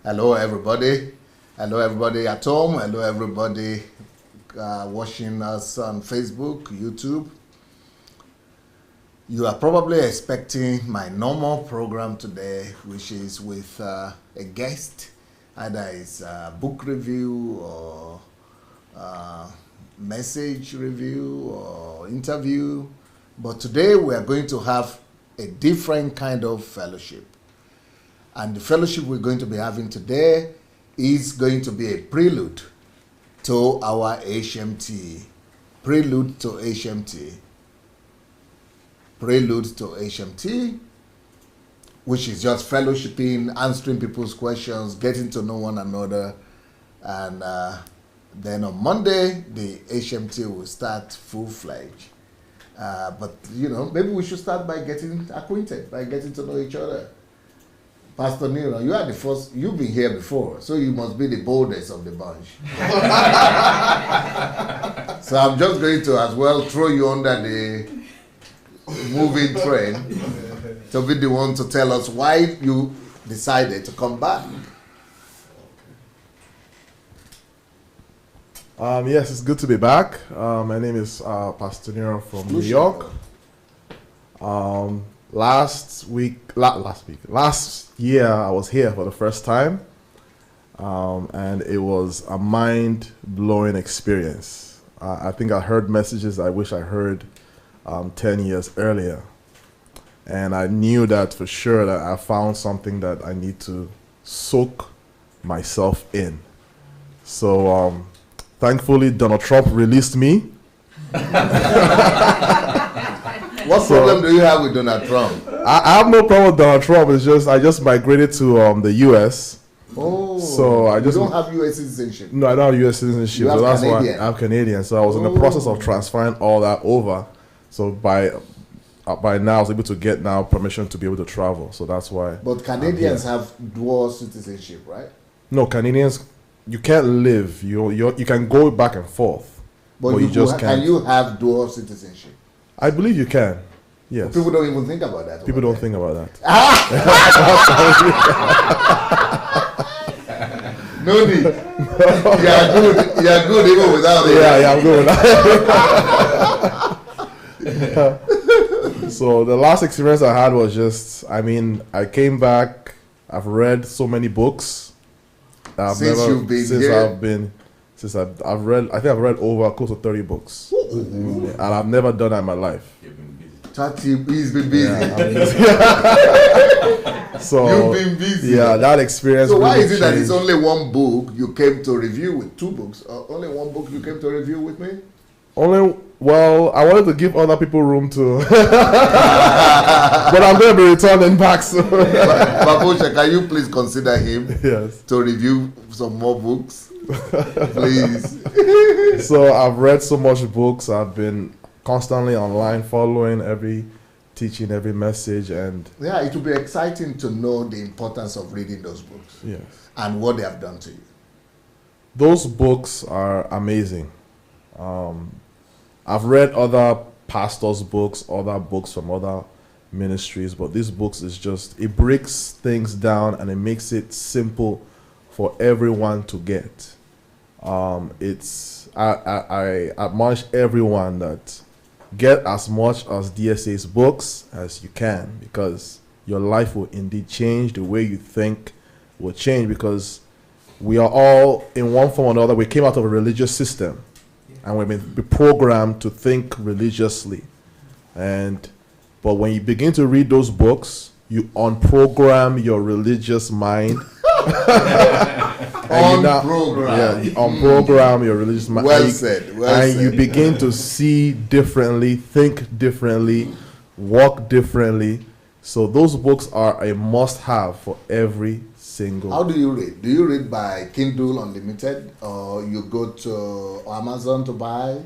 Hello, everybody. Hello, everybody at home. Hello, everybody watching us on Facebook, YouTube. You are probably expecting my normal program today, which is with a guest. Either it's a book review or message review or interview. But today we are going to have a different kind of fellowship. And the fellowship we're going to be having today is going to be a prelude to our HMT. Prelude to HMT. Prelude to HMT, which is just fellowshipping, answering people's questions, getting to know one another. And then on Monday, the HMT will start full-fledged. But, maybe we should start by getting acquainted, by getting to know each other. Pastor Nira, you are the first, you've been here before, so you must be the boldest of the bunch. So I'm just going to as well throw you under the moving train to be the one to tell us why you decided to come back. Yes, it's good to be back. My name is Pastor Nira from New York. Last year I was here for the first time, and it was a mind-blowing experience. I think I heard messages I wish I heard 10 years earlier, and I knew that for sure that I found something that I need to soak myself in. So thankfully Donald Trump released me. What problem do you have with Donald Trump? I have no problem with Donald Trump. It's just I just migrated to the U.S. Oh, so I just you don't have U.S. citizenship. No, I don't have U.S. citizenship. You so have that's Canadian. why I'm Canadian. So I was in the process of transferring all that over. So by now I was able to get now permission to be able to travel. So that's why. But Canadians have dual citizenship, right? No, Canadians, you can't live. You can go back and forth, but you just can't. Can you have dual citizenship? I believe you can. Yes. But people don't even think about that. People don't think about that. No need. You're good even without it. Yeah, I'm good with that. So the last experience I had was just, I came back. I've read so many books. I've read over close to 30 books. And I've never done that in my life. He's been busy. So you've been busy. Yeah, that experience. So why is it that it's only one book you came to review with? Two books? Only one book you came to review with me? Well, I wanted to give other people room to, but I'm going to be returning back soon. Babosha, can you please consider him to review some more books, please? So I've read so much books. I've been constantly online, following every teaching, every message, and yeah, it will be exciting to know the importance of reading those books. Yes, and what they have done to you. Those books are amazing. I've read other pastors' books, other books from other ministries, but this books is just, it breaks things down and it makes it simple for everyone to get. I admonish everyone that get as much as DSA's books as you can, because your life will indeed change. The way you think will change, because we are all, in one form or another, we came out of a religious system. And we've been programmed to think religiously. But when you begin to read those books, you unprogram your religious mind. You unprogram your religious mind. Well said. You begin to see differently, think differently, walk differently. So those books are a must-have for every single. How do you read? Do you read by Kindle Unlimited, or you go to Amazon to buy?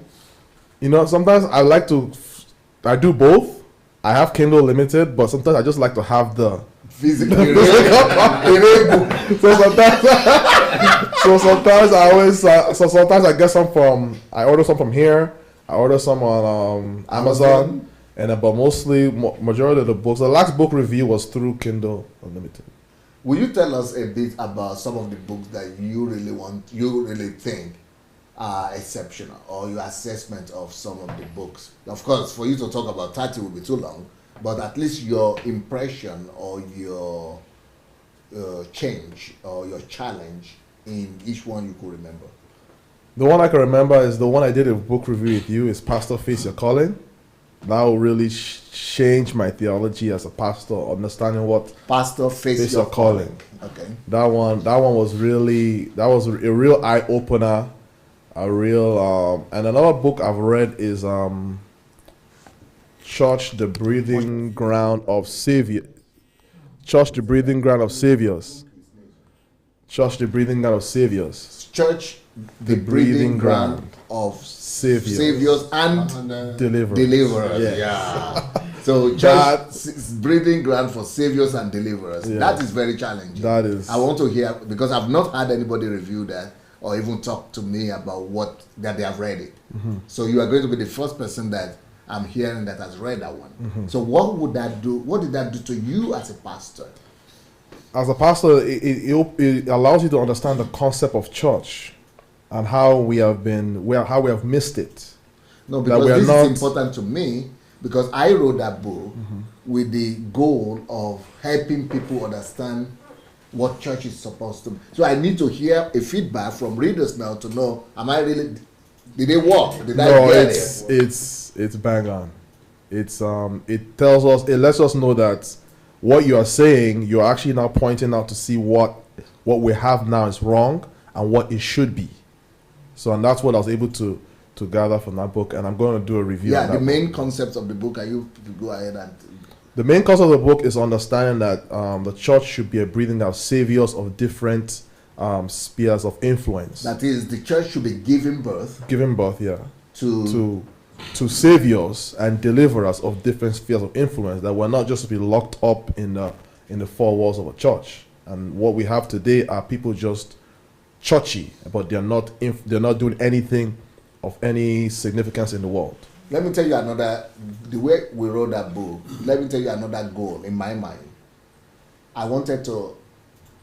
Sometimes I do both. I have Kindle Limited, but sometimes I just like to have the physical. So sometimes I get some from, I order some from here. I order some on Amazon. And but majority of the books, the last book review was through Kindle Unlimited. Will you tell us a bit about some of the books that you really think are exceptional, or your assessment of some of the books? Of course, for you to talk about 30 will be too long, but at least your impression or your change or your challenge in each one you could remember. The one I can remember is the one I did a book review with you, is Pastor Face Your Calling. That will really change my theology as a pastor, understanding what Pastor Face Your Calling. Okay. That one was a real eye opener, a real and another book I've read is Church, the Breathing Ground of Savior. Church, the Breathing Ground of Saviors. Church, the Breathing Ground of Saviors. Church, the breathing ground of saviors and deliverers. Yes. Yeah. So church, breathing ground for saviors and deliverers. Yes. That is very challenging. That is. I want to hear, because I've not had anybody review that or even talk to me about that they have read it. Mm-hmm. So you are going to be the first person that I'm hearing that has read that one. Mm-hmm. So what would that do? What did that do to you as a pastor? As a pastor, it allows you to understand the concept of church and how we have missed it. No, because this is important to me, because I wrote that book with the goal of helping people understand what church is supposed to be. So I need to hear a feedback from readers now to know, did they walk? Did I get it? It's bang on. It lets us know that what you are saying, you're actually now pointing out to see what we have now is wrong and what it should be. So, and that's what I was able to gather from that book, and I'm going to do a review. Yeah, the main concept of the book. Go ahead and. The main concept of the book is understanding that the church should be a breathing out saviors of different spheres of influence. That is, the church should be giving birth. Giving birth, yeah. To saviors and deliverers of different spheres of influence, that we're not just to be locked up in the four walls of a church. And what we have today are people just churchy, but they're not doing anything of any significance in the world. Let me tell you the way we wrote that book, let me tell you another goal in my mind. I wanted to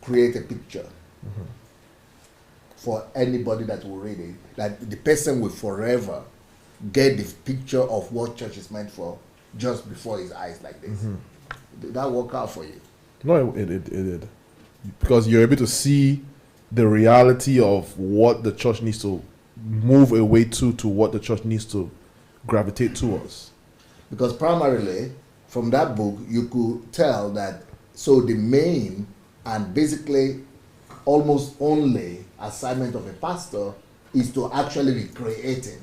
create a picture for anybody that will read it, that the person will forever get the picture of what church is meant for just before his eyes like this. Did that work out for you? No, it did. Because you're able to see the reality of what the church needs to move away to what the church needs to gravitate towards. Because primarily, from that book, you could tell that, so the main and basically almost only assignment of a pastor is to actually be creating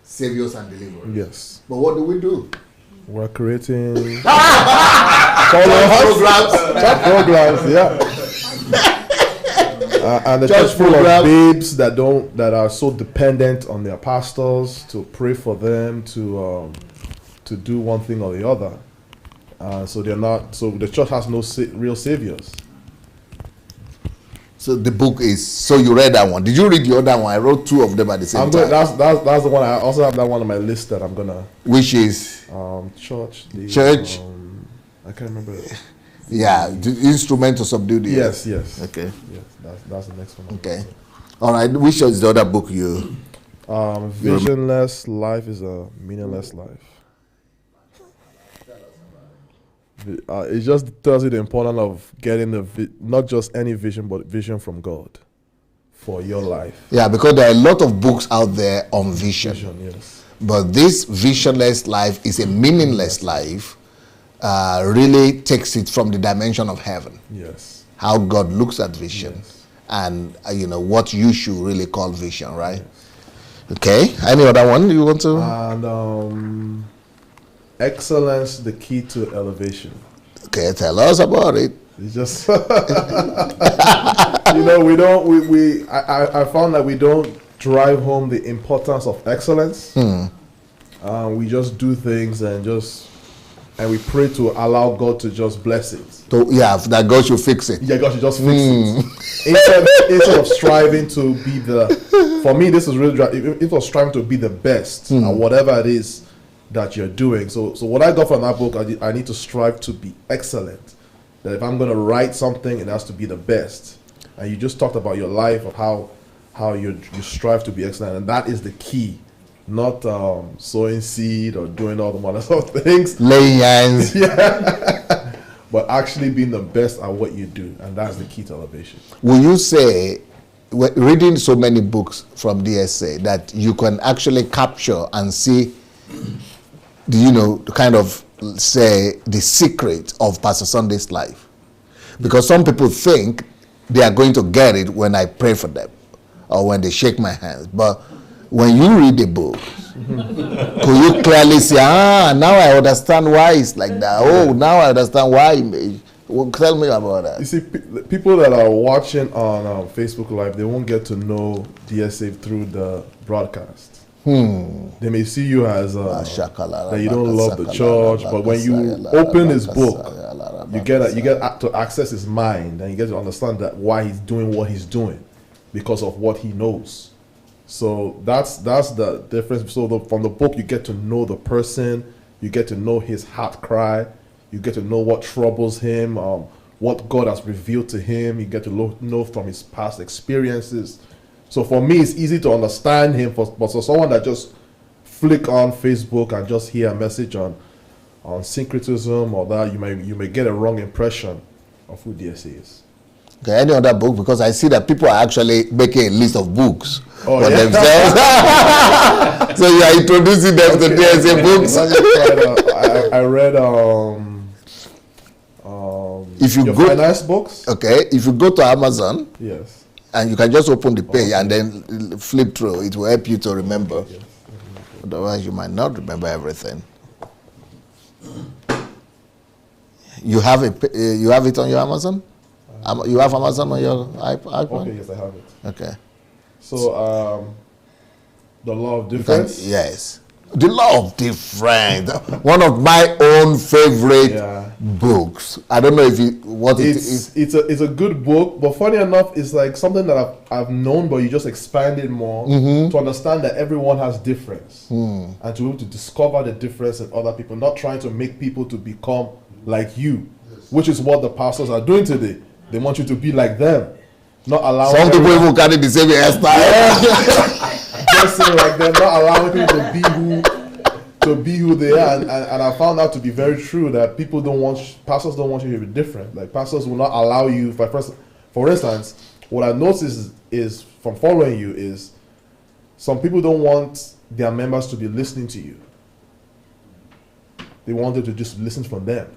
saviors and deliverers. Yes. But what do we do? We're creating programs, yeah. And the church full of babes that are so dependent on their pastors to pray for them to do one thing or the other. So the church has no real saviors. So the book is, so you read that one. Did you read the other one? I wrote two of them at the same time. That's the one. I also have that one on my list that I'm gonna. Which is? Church. I can't remember. Yeah, the instrument to subdue the earth. Yes. Okay. Yes, that's the next one. Okay. All right. Which is the other book you? Visionless life is a meaningless life. It just tells you the importance of getting not just any vision, but vision from God for your life. Yeah, because there are a lot of books out there on vision. Yes. But this visionless life is a meaningless life. Really takes it from the dimension of heaven. Yes. How God looks at vision. Yes. And, what you should really call vision, right? Yes. Okay. Any other one you want to? And excellence, the key to elevation. Okay, tell us about it. It's just, I found that we don't drive home the importance of excellence. We just do things and we pray to allow God to just bless it. That God should fix it. Yeah, God should just fix it. Instead of striving to be for me, this is really, it was striving to be the best at whatever it is that you're doing. So what I got from that book, I need to strive to be excellent that if I'm going to write something, it has to be the best. And you just talked about your life, of how you strive to be excellent, and that is the key. Not sowing seed or doing all the other sort of things. Laying hands. Yeah. But actually being the best at what you do, and that's the key to elevation. Will you say, reading so many books from DSA, that you can actually capture and see, kind of say the secret of Pastor Sunday's life? Because some people think they are going to get it when I pray for them or when they shake my hands. But when you read the book, could you clearly say, now I understand why it's like that. Oh, now I understand why. Well, tell me about that. You see, people that are watching on Facebook Live, they won't get to know DSA through the broadcast. They may see you as that you don't love the church, but when you open his book, you get to access his mind, and you get to understand that why he's doing what he's doing, because of what he knows. So that's the difference. So from the book, you get to know the person, you get to know his heart cry, you get to know what troubles him, what God has revealed to him. You get to know from his past experiences. So for me, it's easy to understand him. But for someone that just flick on Facebook and just hear a message on syncretism or that, you may get a wrong impression of who DSA is. Okay, any other book? Because I see that people are actually making a list of books for themselves. So you are introducing them to DSA books. I read if you your go finance books. Okay, if you go to Amazon, yes, and you can just open the page and then flip through, it will help you to remember. Yes. Otherwise, you might not remember everything. You have it on your Amazon? You have Amazon on your iPhone? Okay, yes, I have it. Okay. So, the law of difference? Yes. The Law of Difference. One of my own favorite books. I don't know if it is. It's a good book, but funny enough, it's like something that I've known, but you just expand it more to understand that everyone has difference, and to be able to discover the difference in other people, not trying to make people to become like you, which is what the pastors are doing today. They want you to be like them, not allowing. Some people even carry the same hairstyle. Dressing like them, not allowing people to be who they are, and I found out to be very true that pastors don't want you to be different. Like, pastors will not allow you. For instance, what I noticed is from following you is some people don't want their members to be listening to you. They want them to just listen from them.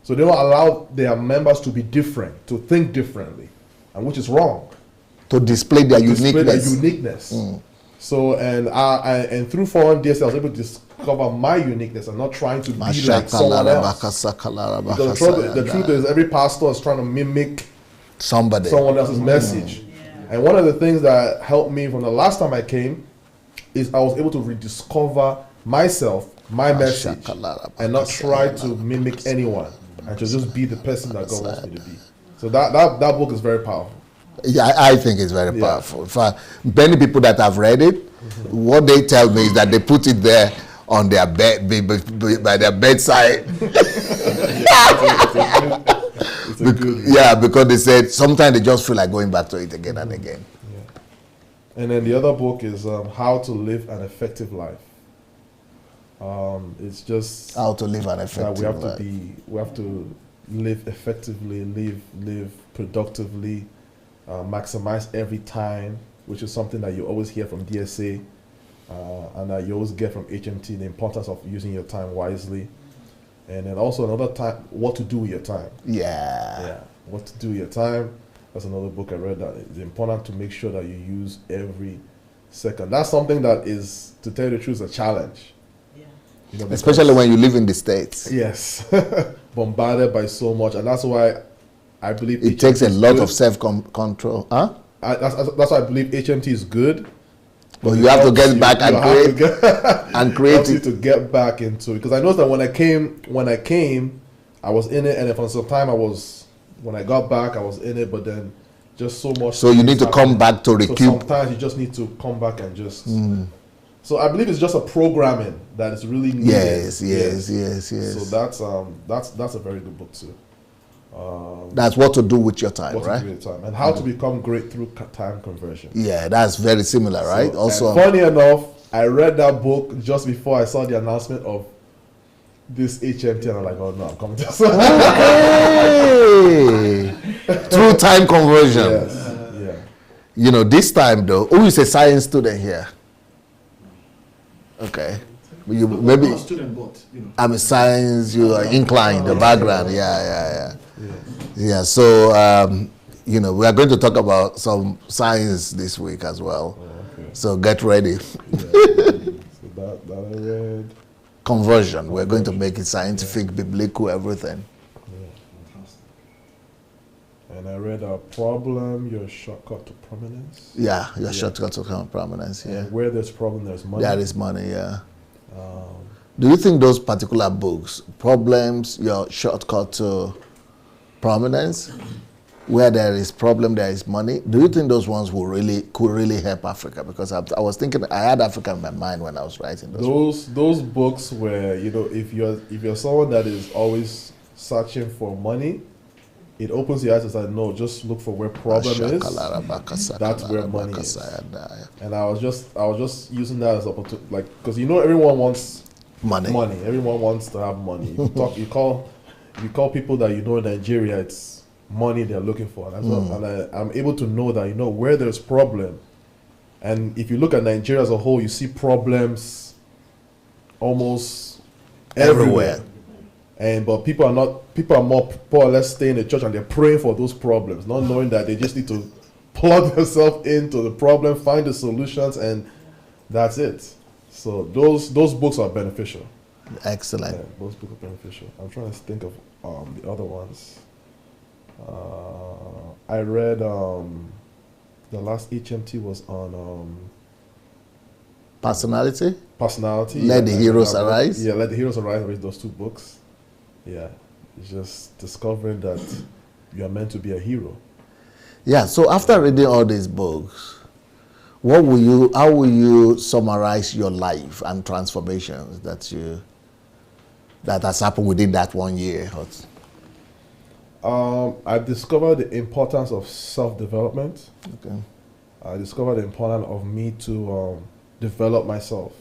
So they don't allow their members to be different, to think differently, and which is wrong. To display their uniqueness. So and through foreign DSA, I was able to discover my uniqueness and not trying to be like someone else. Because the truth is, every pastor is trying to mimic someone else's message. And one of the things that helped me from the last time I came is I was able to rediscover myself, my message, and not try to mimic anyone, and to just be the person that God wants me to be. So that book is very powerful. Yeah, I think it's very powerful. For many people that have read it, what they tell me is that they put it there on their bed, by their bedside. Because they said sometimes they just feel like going back to it again and again. Yeah. And then the other book is How to Live an Effective Life. It's just how to live an effective life. We have to live effectively, live productively. Maximize every time, which is something that you always hear from DSA, and that you always get from HMT, the importance of using your time wisely. And then also another time, what to do with your time. Yeah, what to do with your time. That's another book I read, that it's important to make sure that you use every second. That's something that is, to tell you the truth, a challenge. Especially when you live in the States. Yes, bombarded by so much, and that's why I believe it takes a lot of self-control. That's why I believe HMT is good. But you have to get back and create helps you to get back into it. Because I noticed that when I came, I was in it, and for some time when I got back, I was in it, but then just so much. So you need to come back to recoup. So sometimes you just need to come back and just. So I believe it's just a programming that is really needed. Yes. So that's a very good book too. That's what to do with your time, what right? to do with time, and how to become great through time conversion. Yeah, that's very similar, right? So, Also, funny enough, I read that book just before I saw the announcement of this HMT, and I'm like, oh no, I'm coming to this. Hey! Through time conversion. Yes. Yeah. You know, this time though, who is a science student here? Okay. Maybe I'm a student, but I'm a science, you are inclined, the background. Yeah. So, we are going to talk about some science this week as well. Okay. So get ready. Yeah. So that I read. Conversion. We're going to make it scientific, biblical, everything. And I read a problem, your shortcut to prominence. Yeah, your shortcut to prominence. Yeah. And where there's problem, there's money. There is money. Yeah. Do you think those particular books, Problems, Your Shortcut to Prominence, where there is problem, there is money, do you think those ones could really help Africa? Because I was thinking, I had Africa in my mind when I was writing those books where, if you're someone that is always searching for money, it opens your eyes and says, no, just look for where problem is. That's where money is. And I was just using that as opportunity, because everyone wants money. Everyone wants to have money. If you call people that in Nigeria, it's money they're looking for. And I'm able to know that where there's problem. And if you look at Nigeria as a whole, you see problems almost everywhere. But people are more or less staying in the church and they're praying for those problems, not knowing that they just need to plug themselves into the problem, find the solutions, and that's it. So those books are beneficial. Excellent. Yeah, those books are beneficial. I'm trying to think of the other ones. I read the last HMT was on personality. Let the Heroes Arise. Yeah, Let the Heroes Arise. I read those two books. Yeah, it's just discovering that you are meant to be a hero. Yeah. So after reading all these books, how will you summarize your life and transformations that has happened within that 1 year? I discovered the importance of self-development. Okay. I discovered the importance of me to develop myself.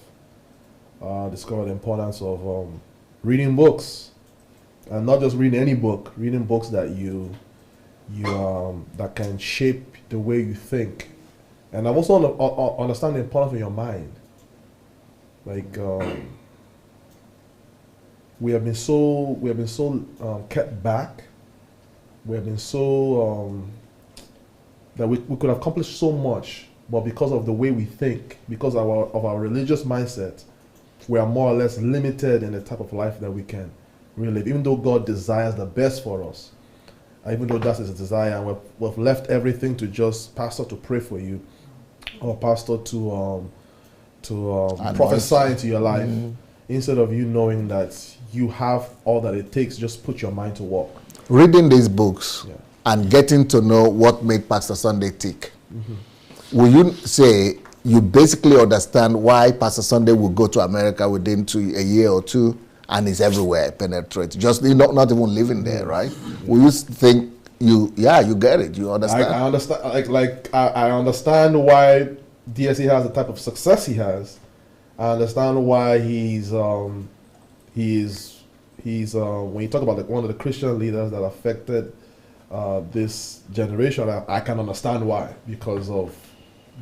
I discovered the importance of reading books. And not just reading any book, reading books that you that can shape the way you think. And I've also understand the importance of your mind. We have been so kept back. We have been so that we could accomplish so much, but because of the way we think, because of our religious mindset, we are more or less limited in the type of life that we can really live. Even though God desires the best for us, even though that's his desire, and we've left everything to just pastor to pray for you, or pastor to prophesy into your life, instead of you knowing that you have all that it takes. Just put your mind to work. Reading these books and getting to know what made Pastor Sunday tick. Will you say you basically understand why Pastor Sunday will go to America within a year or two? And it's everywhere, penetrate. Just not even living there, right? Will you think you get it? You understand? I understand. I understand why DSA has the type of success he has. I understand why he's when you talk about one of the Christian leaders that affected this generation, I can understand why, because of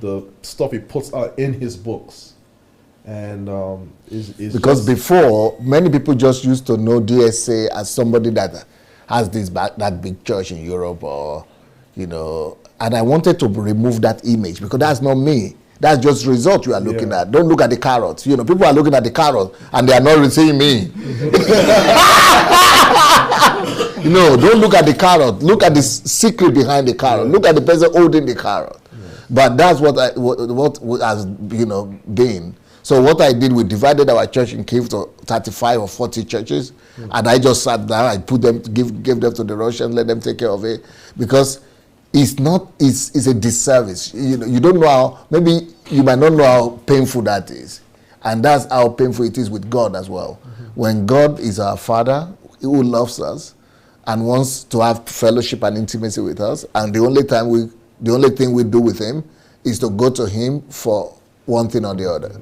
the stuff he puts out in his books. And because before, many people just used to know DSA as somebody that has that big church in Europe, or and I wanted to remove that image, because that's not me. That's just result you are looking at. Don't look at the carrots. People are looking at the carrot and they are not seeing me. Don't look at the carrot. Look at the secret behind the carrot. Look at the person holding the carrot. But that's what has been. So what I did, we divided our church in cave to 35 or 40 churches, and I just sat down, I put them, gave them to the Russians, let them take care of it, because it's a disservice. You don't know how, maybe you might not know how painful that is, and that's how painful it is with God as well. When God is our Father, who loves us, and wants to have fellowship and intimacy with us, and the only thing we do with him is to go to him for one thing or the other.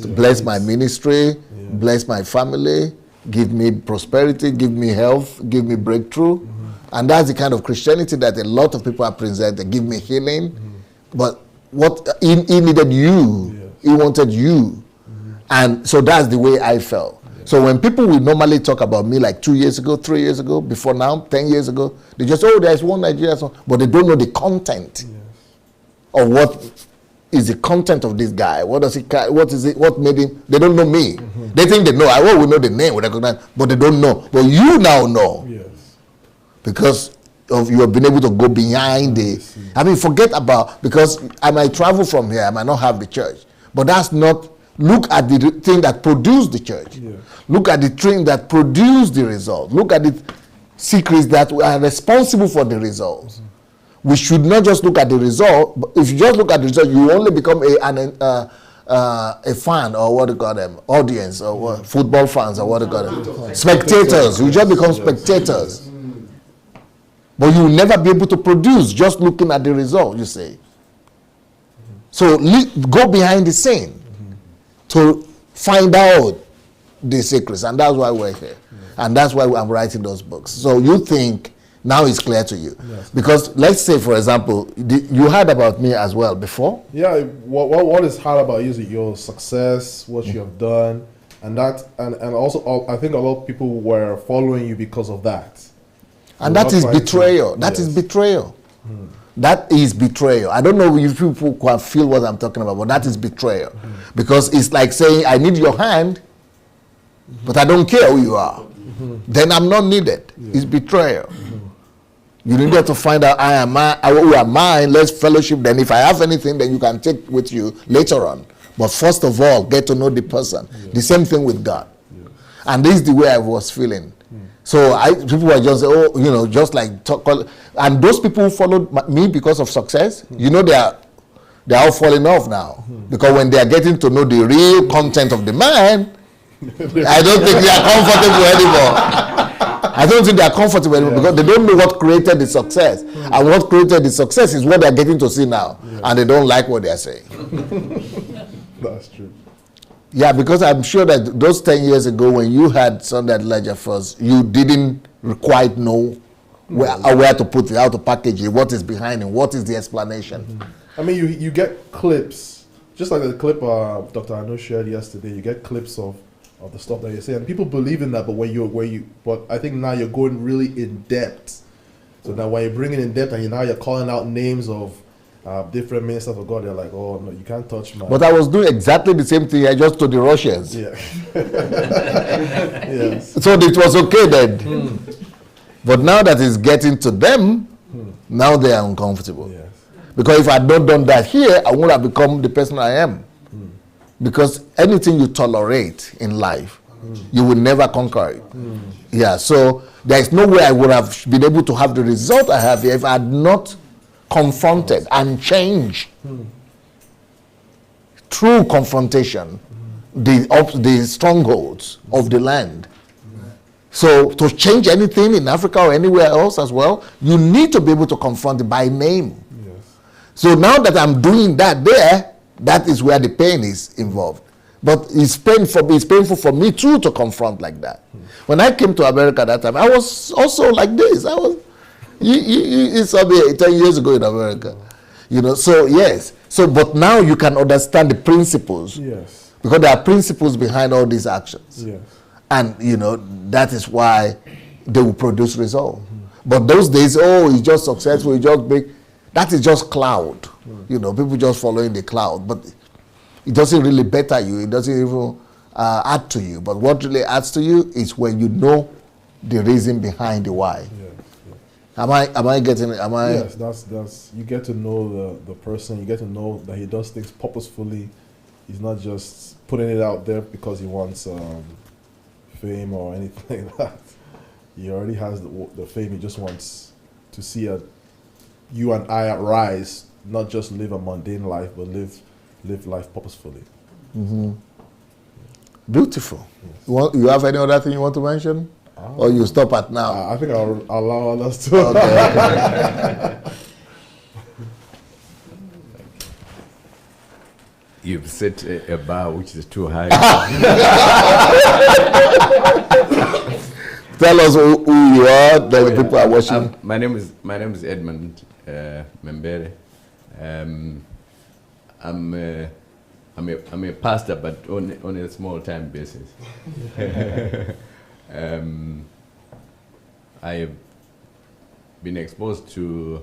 To bless my ministry, bless my family, give me prosperity, give me health, give me breakthrough. And that's the kind of Christianity that a lot of people are presenting. Give me healing. But what he needed you. He wanted you. And so that's the way I felt. So when people will normally talk about me like 2 years ago, 3 years ago, before now, 10 years ago, they just, oh, there's one Nigeria song, but they don't know the content of what is the content of this guy. What does he? What is it? What made him? They don't know me. They think they know. We know the name, we recognize, but they don't know. But you now know. Yes. Because of you have been able to go behind the. I mean, forget about, because I might travel from here, I might not have the church, but that's not. Look at the thing that produced the church. Yeah. Look at the thing that produced the result. Look at the secrets that are responsible for the results. We should not just look at the result. But if you just look at the result, you only become a fan, or what do you call them, audience, or what, football fans, or what do you call them, spectators. You just become spectators. But you will never be able to produce just looking at the result, you see. So go behind the scene to find out the secrets, and that's why we're here. And that's why I'm writing those books. So you think now it's clear to you. Yes. Because let's say, for example, you heard about me as well before. Yeah, what is hard about you is your success, what you have done, and also I think a lot of people were following you because of that. And that is betrayal. That is betrayal. That is betrayal. I don't know if people can feel what I'm talking about, but that is betrayal. Because it's like saying, I need your hand, but I don't care who you are. Then I'm not needed. It's betrayal. You needed to find out, who am I, let's fellowship. Then if I have anything, then you can take with you later on. But first of all, get to know the person. The same thing with God. And this is the way I was feeling. So people were just, just like, and those people who followed me because of success, they're all falling off now. Because when they are getting to know the real content of the man, I don't think they are comfortable anymore. I don't think they are comfortable anymore because they don't know what created the success. And what created the success is what they're getting to see now. And they don't like what they're saying. That's true. Yeah, because I'm sure that those 10 years ago when you had Sunday Adelaja first, you didn't quite know where to put it, how to package it, what is behind it, what is the explanation. I mean, you get clips, just like the clip Dr. Anu shared yesterday, you get clips of the stuff that you say, and people believe in that, but I think now you're going really in depth. So now when you bring it in depth and you're calling out names of different ministers of God, they're like, oh no, you can't touch my. But I was doing exactly the same thing I just told the Russians. Yeah. Yes. So it was okay then. But now that it's getting to them, now they are uncomfortable. Yes. Because if I had not done that here, I would have become the person I am. Because anything you tolerate in life, you will never conquer it. Yeah, so there is no way I would have been able to have the result I have here if I had not confronted and changed through confrontation the strongholds of the land. So to change anything in Africa or anywhere else as well, you need to be able to confront it by name. Yes. So now that I'm doing that there, that is where the pain is involved. But it's painful for me too to confront like that. When I came to America that time, I was also like this. You saw me 10 years ago in America. So yes. So but now you can understand the principles. Yes. Because there are principles behind all these actions. Yes. And that is why they will produce result. But those days, it's just successful, it's just big. That is just cloud. People just following the cloud. But it doesn't really better you. It doesn't even add to you. But what really adds to you is when you know the reason behind the why. Yes, yes. Am I getting it? Yes, that's you get to know the person. You get to know that he does things purposefully. He's not just putting it out there because he wants fame or anything like that. He already has the fame. He just wants to see you and I rise, not just live a mundane life, but live life purposefully. Beautiful. Yes. You have any other thing you want to mention? Or you stop at now? I think I'll allow others to. Okay. You've set a bar which is too high. Tell us who you are. The people are watching. My name is Edmund Membere. I'm a pastor, but on a small time basis. I have been exposed to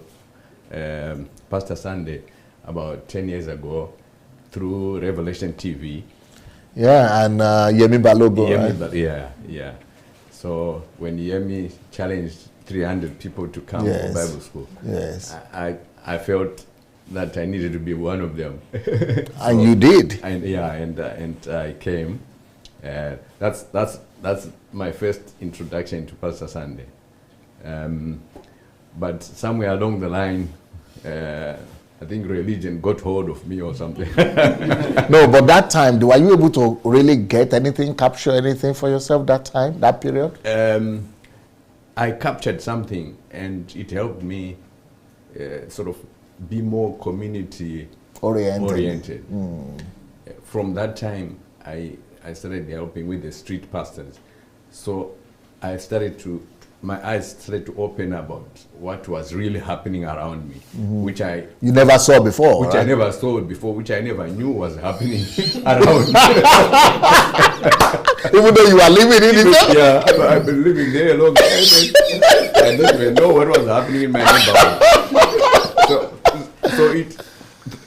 Pastor Sunday about 10 years ago through Revelation TV. Yeah, and Yemi Balogo, right? Yeah. So when Yemi challenged 300 people to come for Bible school, yes, I felt that I needed to be one of them. And you did. And I came. That's my first introduction to Pastor Sunday. But somewhere along the line, I think religion got hold of me or something. No, but that time, were you able to really get anything, capture anything for yourself that time, that period? I captured something, and it helped me sort of be more community oriented. From that time, I started helping with the street pastors. So my eyes started to open about what was really happening around me, which you never saw before, which right? I never saw before, which I never knew was happening around me. Even though you are living in it. Yeah, I've been living there a long time. I don't even know what was happening in my neighborhood. So it,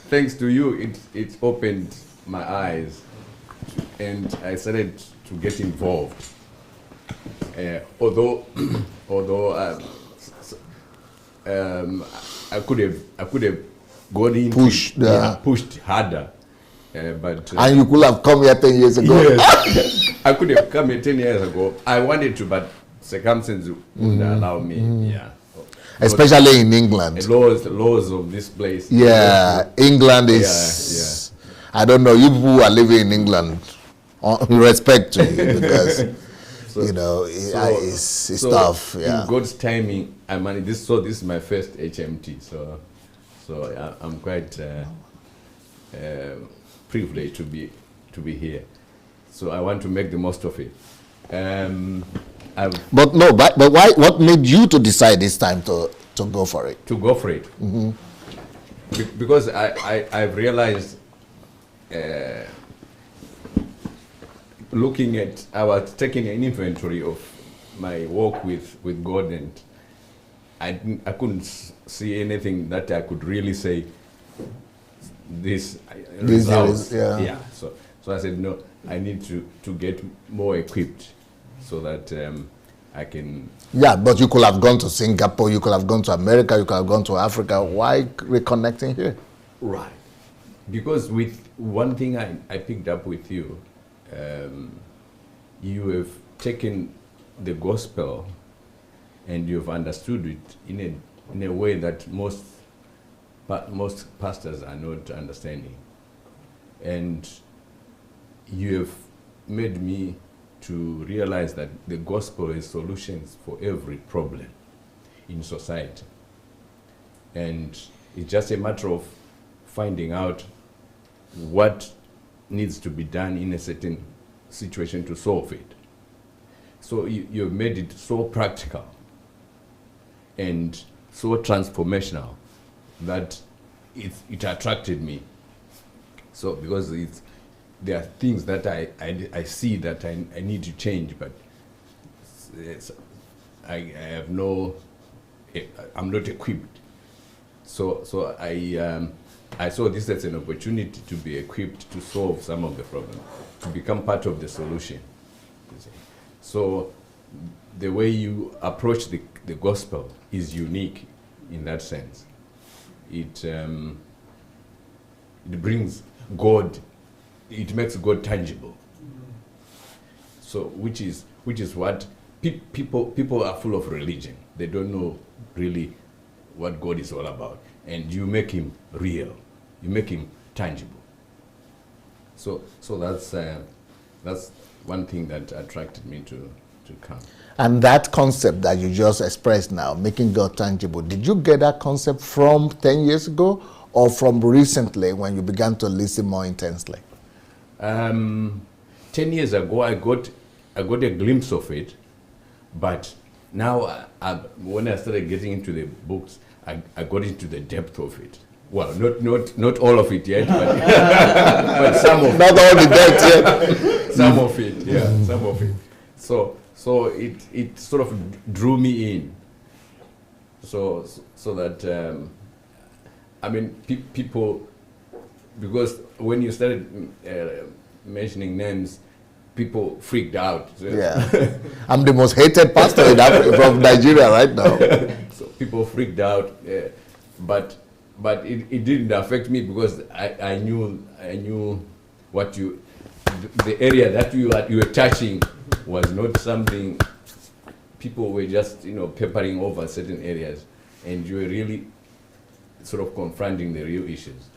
thanks to you, it opened my eyes, and I started to get involved. Although I could have gone in pushed harder, but and you could have come here 10 years ago. Yes, I could have come here 10 years ago. I wanted to, but circumstances wouldn't allow me. Yeah, especially in England. The laws of this place. Yeah, England is. I don't know. You people who are living in England, respect to you because. It's tough. Yeah. In God's timing, I managed this. So this is my first HMT. So I'm quite privileged to be here. So I want to make the most of it. But why? What made you to decide this time to go for it? To go for it. Because I've realized. Looking at, I was taking an inventory of my walk with God, and I couldn't see anything that I could really say this results. Yeah. So I said, no, I need to get more equipped so that I can. Yeah, but you could have gone to Singapore, you could have gone to America, you could have gone to Africa. Why reconnecting here? Right. Because with one thing I picked up with you, you have taken the gospel and you've understood it in a way that most pastors are not understanding, and you have made me to realize that the gospel is solutions for every problem in society, and it's just a matter of finding out what needs to be done in a certain situation to solve it. So you've made it so practical and so transformational that it attracted me. So because there are things that I see that I need to change, but I'm not equipped. So I saw this as an opportunity to be equipped to solve some of the problems, to become part of the solution. So the way you approach the gospel is unique in that sense. It brings God, it makes God tangible. So which is what people are full of religion. They don't know really what God is all about. And you make him real, you make him tangible. So that's one thing that attracted me to to come. And that concept that you just expressed now, making God tangible, did you get that concept from 10 years ago or from recently when you began to listen more intensely? 10 years ago, I got a glimpse of it, but now when I started getting into the books, I got into the depth of it. Well, not all of it yet, but, but some of it. Not all the depth yet. Some of it, yeah, some of it. So it sort of drew me in. So that I mean people, because when you started mentioning names, people freaked out. Yeah, I'm the most hated pastor in Africa from Nigeria right now. So people freaked out, but it didn't affect me because I knew what the area that you were touching was not something people were just peppering over certain areas, and you were really sort of confronting the real issues.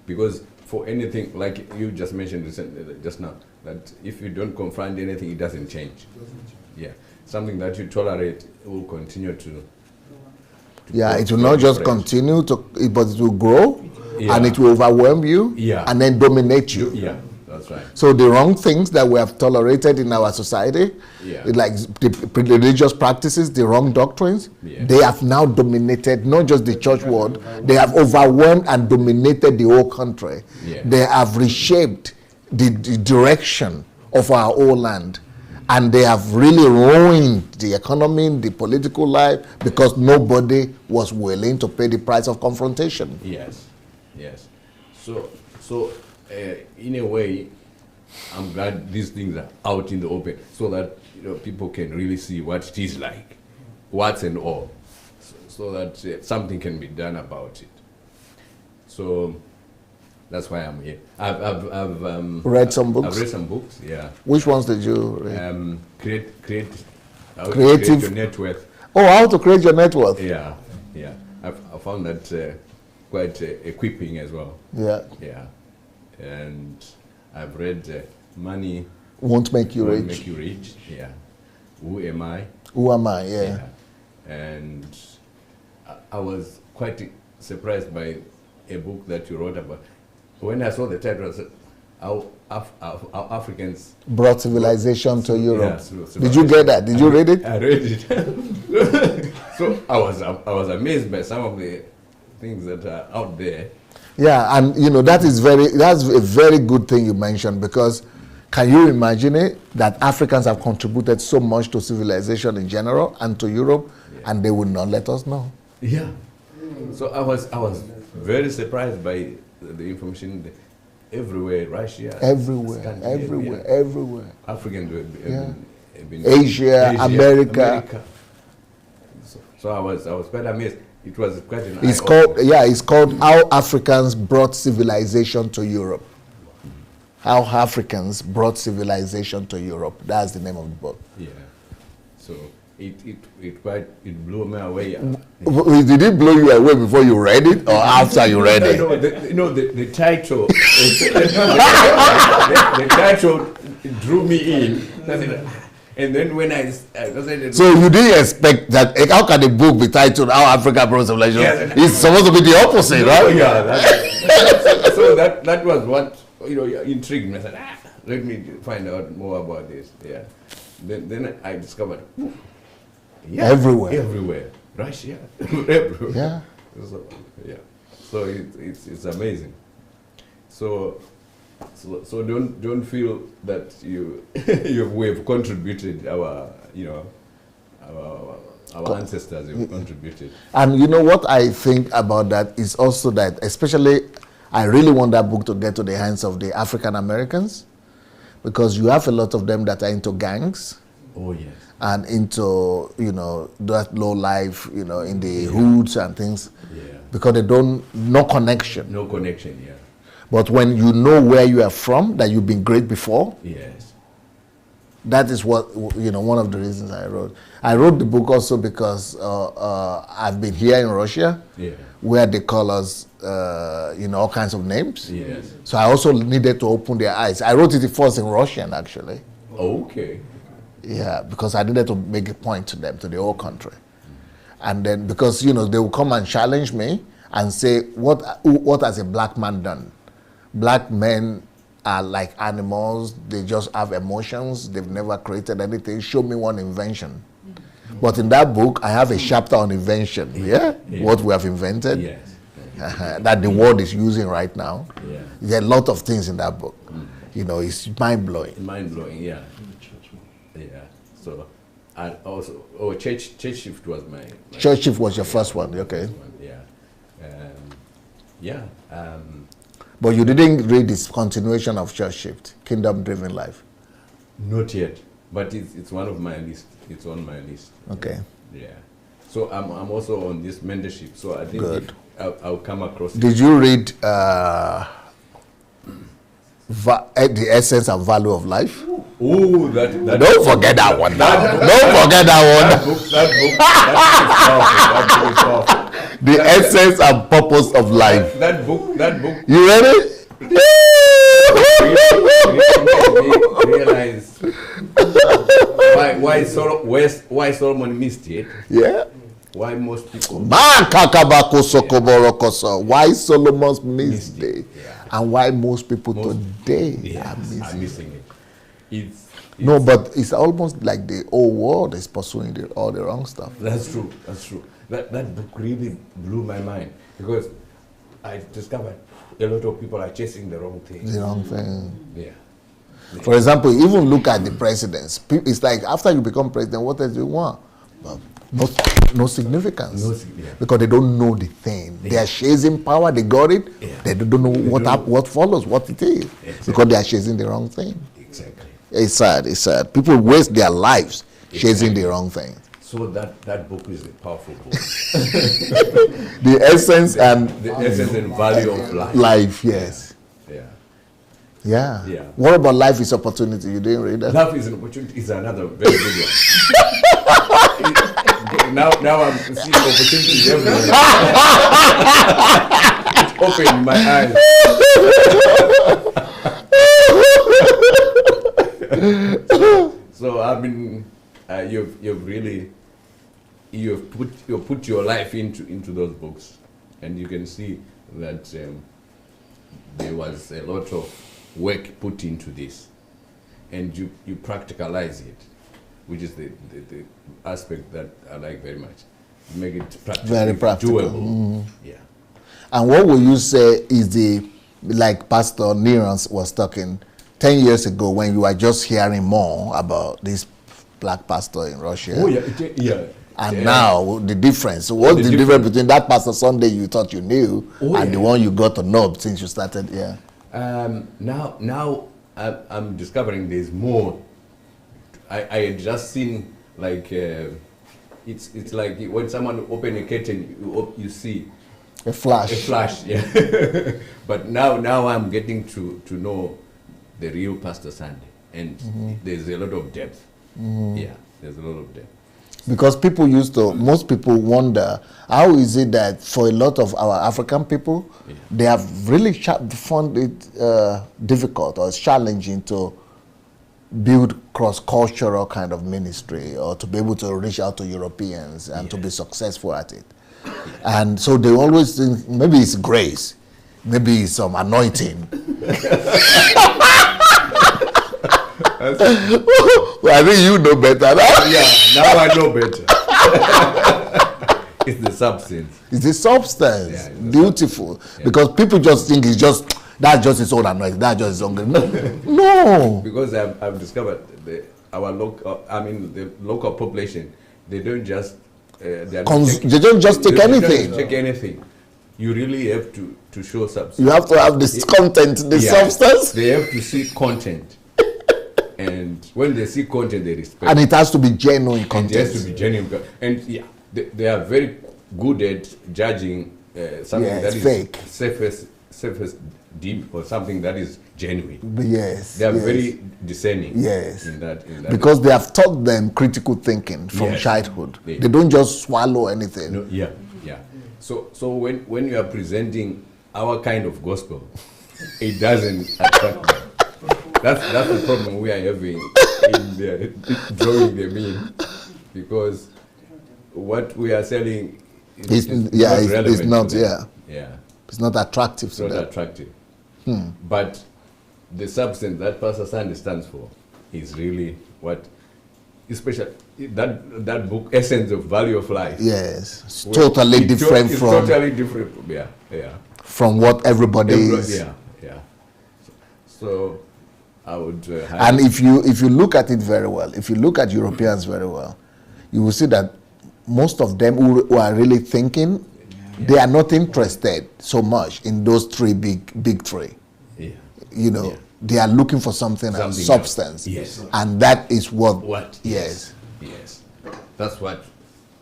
Because for anything, like you just mentioned just now, that if you don't confront anything, it doesn't change. Yeah, something that you tolerate will continue to yeah, it will not just continue to, but it will grow, yeah, and it will overwhelm you, yeah, and then dominate you. Yeah, that's right. So the wrong things that we have tolerated in our society, yeah, like the religious practices, the wrong doctrines, yeah, they have now dominated not just the church world, they have overwhelmed and dominated the whole country. Yeah. They have reshaped the direction of our whole land. And they have really ruined the economy, the political life, because nobody was willing to pay the price of confrontation. Yes, yes. So in a way, I'm glad these things are out in the open, so that people can really see what it is like, what's and all, so that something can be done about it. So that's why I'm here. I've read some books. I've read some books. Yeah. Which ones did you read? Create your net worth. Oh, how to create your net worth. Yeah, yeah. I found that quite equipping as well. Yeah. Yeah. And I've read Money Won't Make You Won't Rich. Make You Rich. Yeah. Who Am I? Who Am I? Yeah. And I was quite surprised by a book that you wrote about. When I saw the title, I said, how Africans brought civilization to Europe. Yeah, did you get that? Did you read it? I read it. So I was amazed by some of the things that are out there. Yeah, and that's a very good thing you mentioned, because can you imagine it, that Africans have contributed so much to civilization in general and to Europe, yeah, and they would not let us know. Yeah. So I was very surprised by the information everywhere, Russia, everywhere. Africans have been Asia, America. So I was quite amazed. It was quite an it's called How Africans Brought Civilization to Europe. How Africans Brought Civilization to Europe. That's the name of the book. Yeah. So it blew me away. Did it blow you away before you read it or after you read it? The title the title drew me in. And then when I said, so you didn't expect that? How can a book be titled "How Africa Brought Civilization"? Yes, it's supposed to be the opposite, right? Yeah. So that was what intrigued me. I said, let me find out more about this. Yeah. Then I discovered, everywhere, Russia, everywhere. Yeah. So, yeah. So it's amazing. So don't feel that we have contributed our ancestors have contributed. And what I think about that is also that, especially, I really want that book to get to the hands of the African Americans, because you have a lot of them that are into gangs. Oh yes. And into that low life, in the hoods and things. Yeah. Because they no connection. No connection, yeah. But when you know where you are from, that you've been great before. Yes. That is what, one of the reasons I wrote. I wrote the book also because I've been here in Russia, yeah, where they call us, all kinds of names. Yes. So I also needed to open their eyes. I wrote it first in Russian, actually. Okay. Yeah, because I needed to make a point to them, to the whole country. And then, because, they will come and challenge me and say, what has a black man done? Black men are like animals. They just have emotions. They've never created anything. Show me one invention. But in that book, I have a chapter on invention. Yeah? What we have invented. Yes. That the world is using right now. Yeah. There are a lot of things in that book. It's mind-blowing. Mind-blowing, yeah. Yeah. So, and also, Church Shift was my Church Shift was your first one, okay. Yeah. But you didn't read this continuation of Church Shift, Kingdom Driven Life. Not yet, but it's one of my list. It's on my list. Okay. Yeah. So I'm also on this mentorship. So I think Good. I'll come across. Did you read The Essence and Value of Life? Oh, that Don't forget that one. Don't forget that one. That book is powerful. The Essence and Purpose of Life. That book. You read it? Realize why Solomon missed it. Yeah. Why most people Why Solomon missed it, and why most people today are missing it. It's No, but it's almost like the whole world is pursuing all the wrong stuff. That's true. That book really blew my mind, because I discovered a lot of people are chasing the wrong thing. The wrong thing. Yeah. For example, even look at the presidents. It's like after you become president, what else do you want? Well, no significance. Because they don't know the thing. They are chasing power, they got it. They don't know what follows, what it is. Because they are chasing the wrong thing. Exactly. It's sad. People waste their lives chasing the wrong thing. So that book is a powerful book. The essence and value of life. Life, yes. Yeah. What about life is opportunity? You didn't read that? Life is an opportunity is another very good one. now I'm seeing opportunities everywhere. It's opened my eyes. So I mean, you've put your life into those books, and you can see that there was a lot of work put into this, and you practicalize it, which is the aspect that I like very much. You make it very practical, doable. Mm-hmm. Yeah. And what would you say is like Pastor Nira was talking 10 years ago, when you were just hearing more about this black pastor in Russia? Oh yeah. And now the difference. What's the difference between that Pastor Sunday you thought you knew and the one you got to know since you started? Yeah. Now I'm discovering there's more. I had just seen like it's like when someone open a curtain, you see a flash. Yeah. But now I'm getting to know the real Pastor Sunday, and there's a lot of depth. Yeah, there's a lot of depth. Because most people wonder, how is it that for a lot of our African people, they have really found it difficult or challenging to build cross-cultural kind of ministry, or to be able to reach out to Europeans and to be successful at it. And so they always think maybe it's grace, maybe it's some anointing. Well, I think you know better. Yeah, now I know better. It's the substance. It's the substance. Yeah, beautiful. Yeah. Because people just think that's just his own anointing. That's just his own. No. Because I've discovered the local population, they don't just they don't just take anything. Take anything. You really have to show substance. You have to have this content, substance. They have to see content. And when they see content, they respect. And it has to be genuine content. It has to be genuine. And they are very good at judging something that is fake, surface deep, or something that is genuine. Yes. They are very discerning. Yes. In that because they have taught them critical thinking from childhood. They don't just swallow anything. No, yeah. So when you are presenting our kind of gospel, it doesn't attract them. That's the problem we are having in drawing them in, because what we are selling is not relevant to them. It's not attractive it's to not them. attractive. But the substance that Pastor Sandy stands for is really what, especially that book, Essence of Value of Life. Yes, it's totally different it's from totally different. from what everybody is. Yeah. So I would. And if you look at it very well, if you look at Europeans very well, you will see that most of them who are really thinking, they are not interested so much in those big three. Yeah. You know, they are looking for something else, substance. Yes. And that is what. Yes. That's what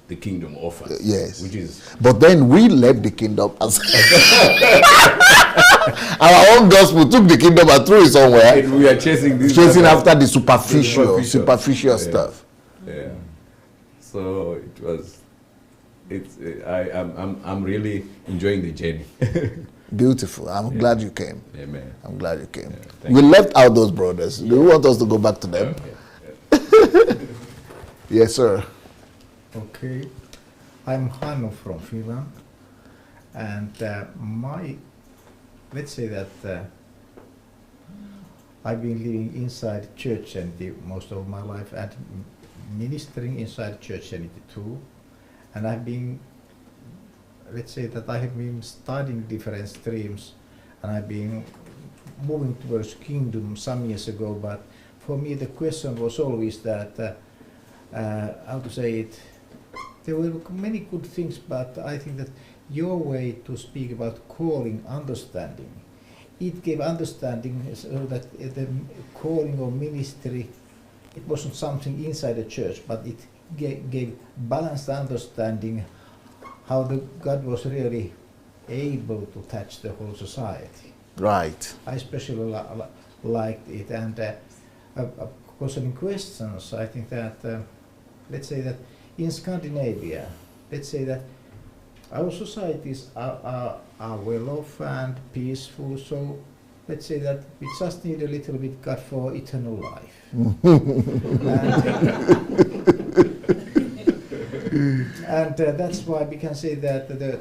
the kingdom offers. Yes. Which is. But then we left the kingdom as our own gospel took the kingdom and threw it somewhere. And we are chasing after the superficial stuff. Yeah. So I'm really enjoying the journey. Beautiful. I'm glad you came. Amen. I'm glad you came. Yeah, we left out those brothers. Do you want us to go back to them? Yes, sir. Okay. I'm Hannu from Finland, and let's say that I've been living inside church entity most of my life and ministering inside church entity too. And I've been, let's say that I have been studying different streams, and I've been moving towards kingdom some years ago. But for me, the question was always that, how to say it, there were many good things, but I think that your way to speak about calling, understanding, it gave understanding so that the calling or ministry, it wasn't something inside the church, but it gave balanced understanding how the God was really able to touch the whole society. Right. I especially liked it. And concerning questions, I think that, let's say that in Scandinavia, let's say that our societies are well off and peaceful, so let's say that we just need a little bit God for eternal life. And that's why we can say that the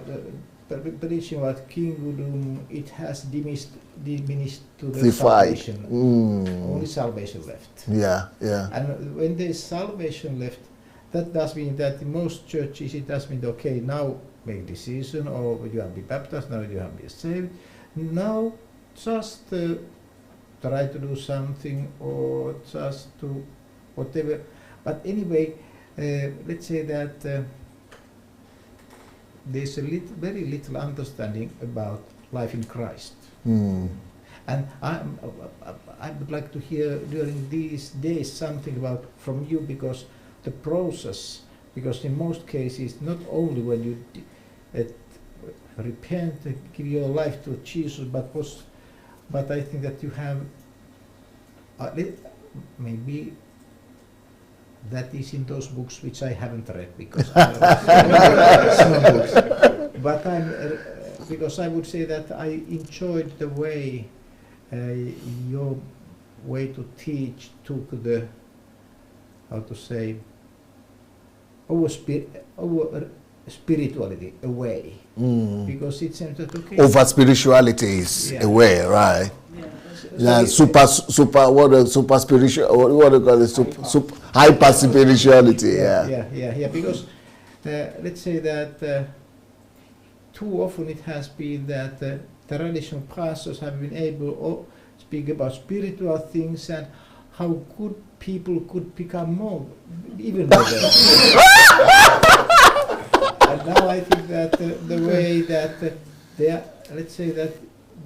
preaching about kingdom, it has diminished to the salvation. Only salvation left. Yeah. And when there is salvation left, that does mean that in most churches it does mean, okay, now make decision, or you have to be baptized, now you have to be saved. Now just try to do something, or just to whatever. But anyway, let's say that there's very little understanding about life in Christ. And I would like to hear during these days something about from you, because the process, because in most cases, not only when you repent, give your life to Jesus, but I think that you have maybe that is in those books which I haven't read, because some books. But because I would say that I enjoyed the way your way to teach took the, how to say, our spirituality away, because it seems that okay. Over spirituality is away, right? Yeah, super spiritual. What do you call it? Super hyper spirituality. Yeah. Because let's say that too often it has been that the traditional pastors have been able to speak about spiritual things and how good people could become more, even better. And now I think that the way that they are, let's say that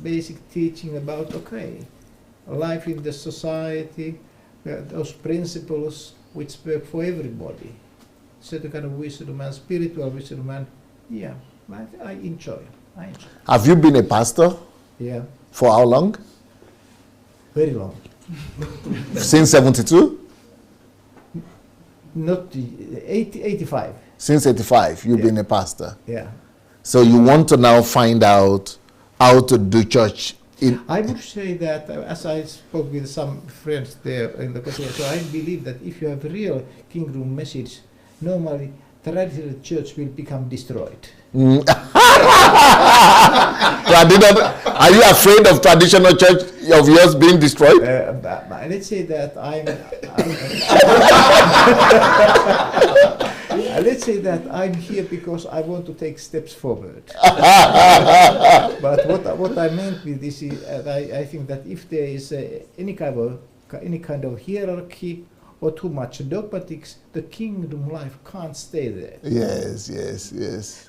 basic teaching about, okay, life in the society, those principles which work for everybody, certain kind of wisdom and spiritual wisdom, and I enjoy. Have you been a pastor? Yeah. For how long? Very long. Since 72? Not 85. Since 85, you've been a pastor. Yeah. So you want to now find out how to do church I would say that, as I spoke with some friends there in the Kojo, so I believe that if you have real kingdom message, normally traditional church will become destroyed. Are you afraid of traditional church of yours being destroyed? Let's say that let's say that I'm here because I want to take steps forward. But what I meant with this is, I think that if there is any kind of hierarchy or too much dogmatics, the kingdom life can't stay there. Yes.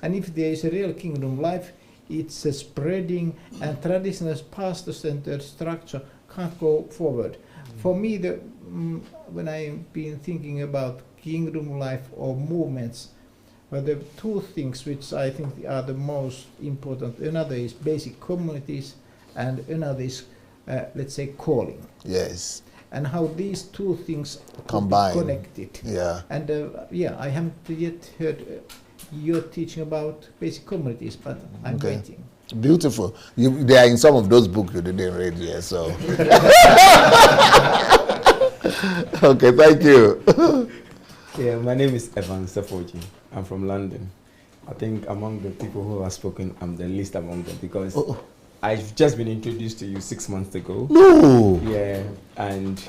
And if there is a real kingdom life, it's a spreading, and traditional pastor-centered structure can't go forward. For me, when I've been thinking about kingdom life or movements, well, there are two things which I think are the most important. Another is basic communities, and another is, let's say, calling. Yes. And how these two things combine, connected. Yeah. And I haven't yet heard your teaching about basic communities, but I'm waiting. Beautiful. They are in some of those books you didn't read yet, so. Okay, thank you. Yeah, my name is Edmund. I'm from London. I think among the people who have spoken, I'm the least among them because I've just been introduced to you 6 months ago. No. Yeah, and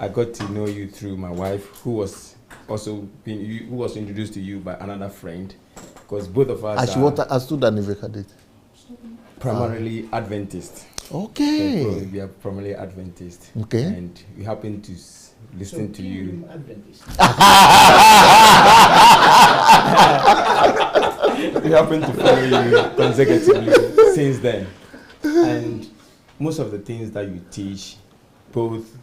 I got to know you through my wife, who was introduced to you by another friend, because both of us are primarily Adventist. Okay. So we are primarily Adventist. Okay. And we happen to listen to you. Adventist. We happen to follow you consecutively since then. And most of the things that you teach, both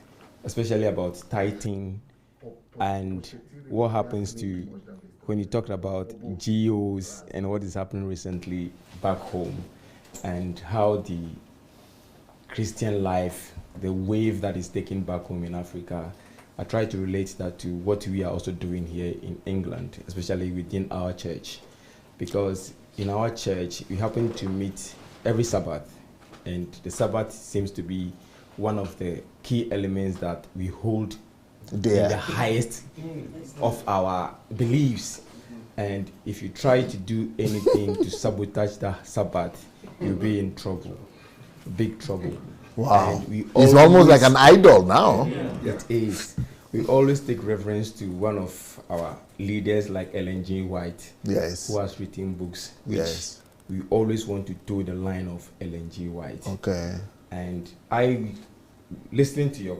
especially about tithing and what happens to when you talk about GOs and what is happening recently back home, and how the Christian life, the wave that is taken back home in Africa, I try to relate that to what we are also doing here in England, especially within our church. Because in our church, we happen to meet every Sabbath, and the Sabbath seems to be one of the key elements that we hold in the highest of our beliefs. And if you try to do anything to sabotage the Sabbath, you'll be in trouble, big trouble. Wow. It's almost like an idol now. It is. We always take reference to one of our leaders like Ellen G. White, Yes. who has written books. Which Yes. we always want to toe the line of Ellen G. White. Okay. And I, listening to your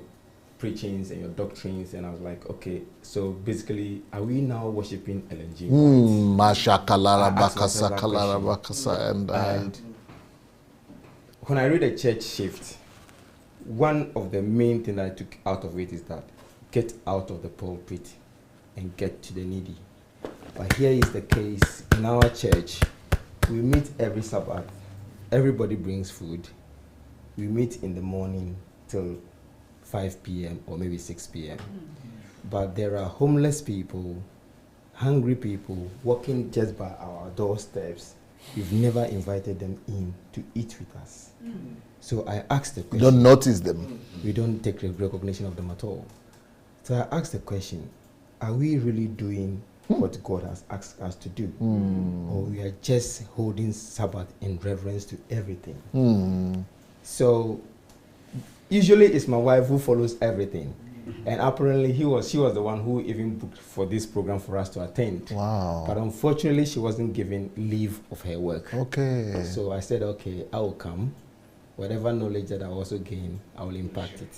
preachings and your doctrines, and I was like, okay, so basically, are we now worshiping Ellen G. White? Masha Kalara I asked myself Bakasa that Kalara question. Bakasa And when I read a church shift, one of the main things that I took out of it is that get out of the pulpit and get to the needy. But here is the case in our church. We meet every Sabbath. Everybody brings food. We meet in the morning till 5 p.m. or maybe 6 p.m. But there are homeless people, hungry people walking just by our doorsteps. We've never invited them in to eat with us. So I asked the question. You don't notice them. We don't take recognition of them at all. So I asked the question, are we really doing what God has asked us to do? Or we are just holding Sabbath in reverence to everything? So usually it's my wife who follows everything. And apparently she was the one who even booked for this program for us to attend. Wow. But unfortunately she wasn't given leave of her work. Okay. So I said, okay, I will come. Whatever knowledge that I also gain, I will impact it.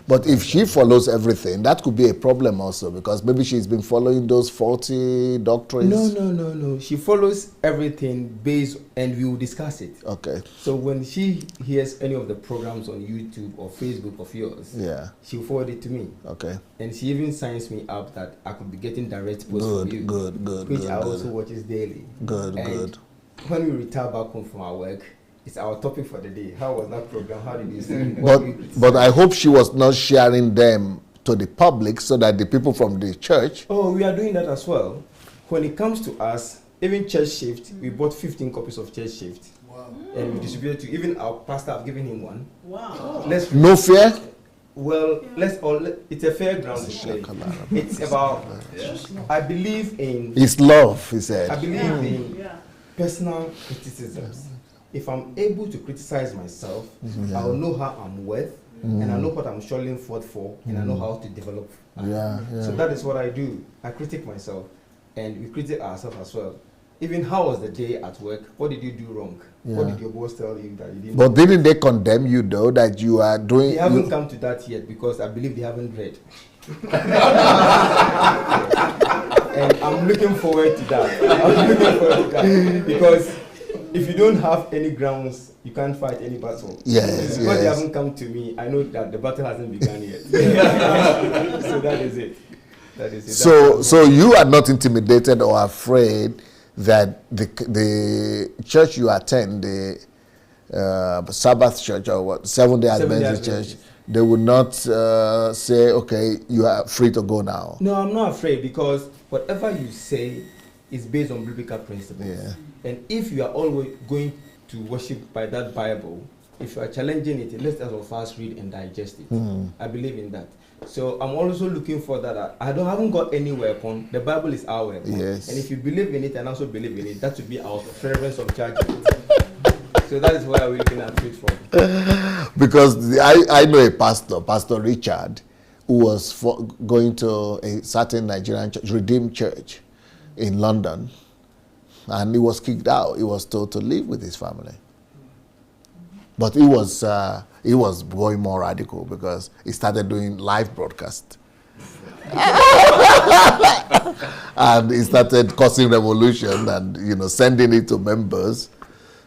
But if she follows everything, that could be a problem also, because maybe she's been following those faulty doctrines. No. She follows everything based, and we will discuss it. Okay. So when she hears any of the programs on YouTube or Facebook of yours, Yeah. she'll forward it to me. Okay. And she even signs me up that I could be getting direct posts from you. Good. Which I also watches daily. Good. When we retire back home from our work, it's our topic for the day. How was that program? How did you see it? But I hope she was not sharing them to the public so that the people from the church. Oh, we are doing that as well. When it comes to us, even Church Shift, we bought 15 copies of Church Shift. And we distribute to even our pastor. I've given him one. Wow. No fear? Well, it's a fairground display. It's about, I believe in, It's love, he said. I believe in Yeah. personal criticisms. If I'm able to criticize myself, I will know how I'm worth, and I know what I'm struggling for, and I know how to develop. So that is what I do. I critique myself, and we critique ourselves as well. Even how was the day at work? What did you do wrong? What did your boss tell you that you didn't? But didn't they condemn you though that you are doing? They haven't come to that yet because I believe they haven't read. And I'm looking forward to that. Because if you don't have any grounds, you can't fight any battle. Yes, Because they haven't come to me, I know that the battle hasn't begun yet. So that is it. That is it. So you are not intimidated or afraid that the church you attend, the Sabbath church or what, Seventh-day Adventist church, they will not say, okay, you are free to go now. No, I'm not afraid because whatever you say is based on biblical principles. Yeah. And if you are always going to worship by that Bible, if you are challenging it, let us of us read and digest it. I believe in that. So I'm also looking for that. I haven't got any weapon. The Bible is our weapon. Yes. And if you believe in it and also believe in it, that would be our preference of judgment. So that is where we're looking at it from. Because I know a pastor, Pastor Richard, who was going to a certain Nigerian church, Redeemed Church in London, and he was kicked out. He was told to live with his family. But he was going more radical because he started doing live broadcast. And he started causing revolution and sending it to members.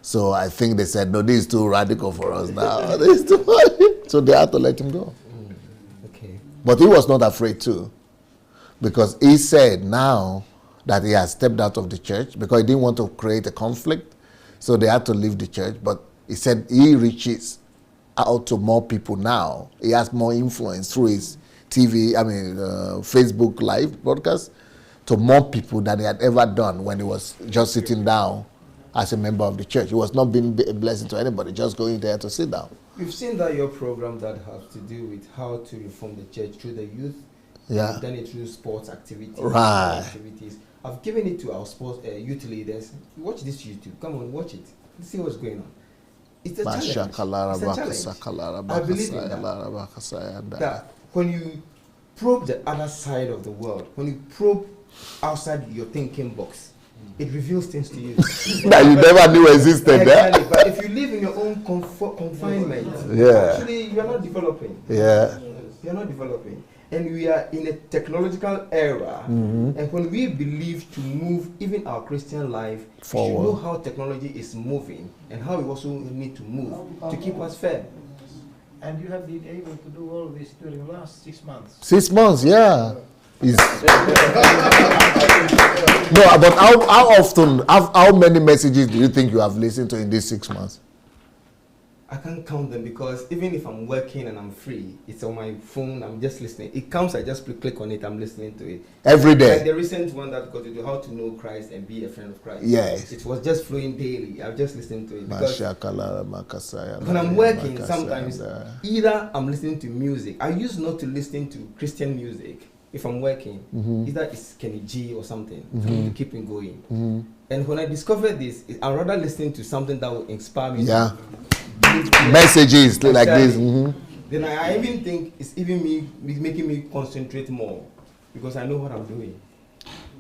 So I think they said, no, this is too radical for us now. This is too much. So they had to let him go. Okay. But he was not afraid too, because he said now that he has stepped out of the church because he didn't want to create a conflict. So they had to leave the church. But he said he reaches out to more people now. He has more influence through his Facebook live broadcast to more people than he had ever done when he was just sitting down as a member of the church. He was not being a blessing to anybody, just going there to sit down. We've seen that your program that has to do with how to reform the church through the youth. Yeah. We've done it through sports activities. Right. I've given it to our sports youth leaders. Watch this YouTube. Come on, watch it. See what's going on. It's a challenge. It's a challenge. I believe in that. That when you probe the other side of the world, when you probe outside your thinking box, it reveals things to you that you never knew existed. Exactly. But if you live in your own confinement, actually you are not developing. Yeah. You are not developing. And we are in a technological era, and when we believe to move even our Christian life, we should know how technology is moving and how we also need to move to keep us fair. And you have been able to do all this during the last 6 months. 6 months, yeah. No, but how often, how many messages do you think you have listened to in these 6 months? I can't count them because even if I'm working and I'm free, it's on my phone, I'm just listening. It comes, I just click on it, I'm listening to it. Every day? Like the recent one that got to do how to know Christ and be a friend of Christ. Yes. It was just flowing daily. I've just listened to it. Because when I'm working, sometimes either I'm listening to music. I used not to listen to Christian music if I'm working. Either it's Kenny G or something to keep me going. And when I discovered this, I'd rather listen to something that will inspire me. Yeah. Messages like this. Then I even think it's even making me concentrate more because I know what I'm doing.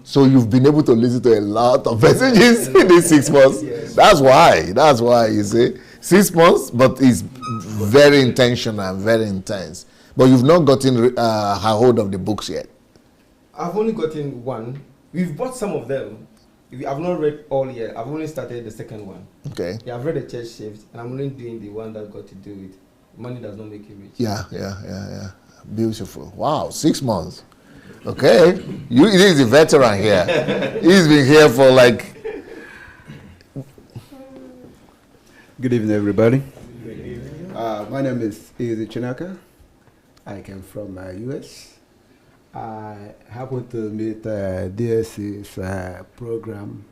So you've been able to listen to a lot of messages in these 6 months. Yes. That's why you see 6 months, but it's very intentional and very intense. But you've not gotten a hold of the books yet. I've only gotten one. We've bought some of them. I've not read all yet. I've only started the second one. Okay. Yeah, I've read the church shift, and I'm only doing the one that got to do with money does not make you rich. Yeah. Beautiful. Wow, 6 months. Okay. He's a veteran here. He's been here for like... Good evening, everybody. My name is Izzy Chinaka. I came from US. I happened to meet DSC's program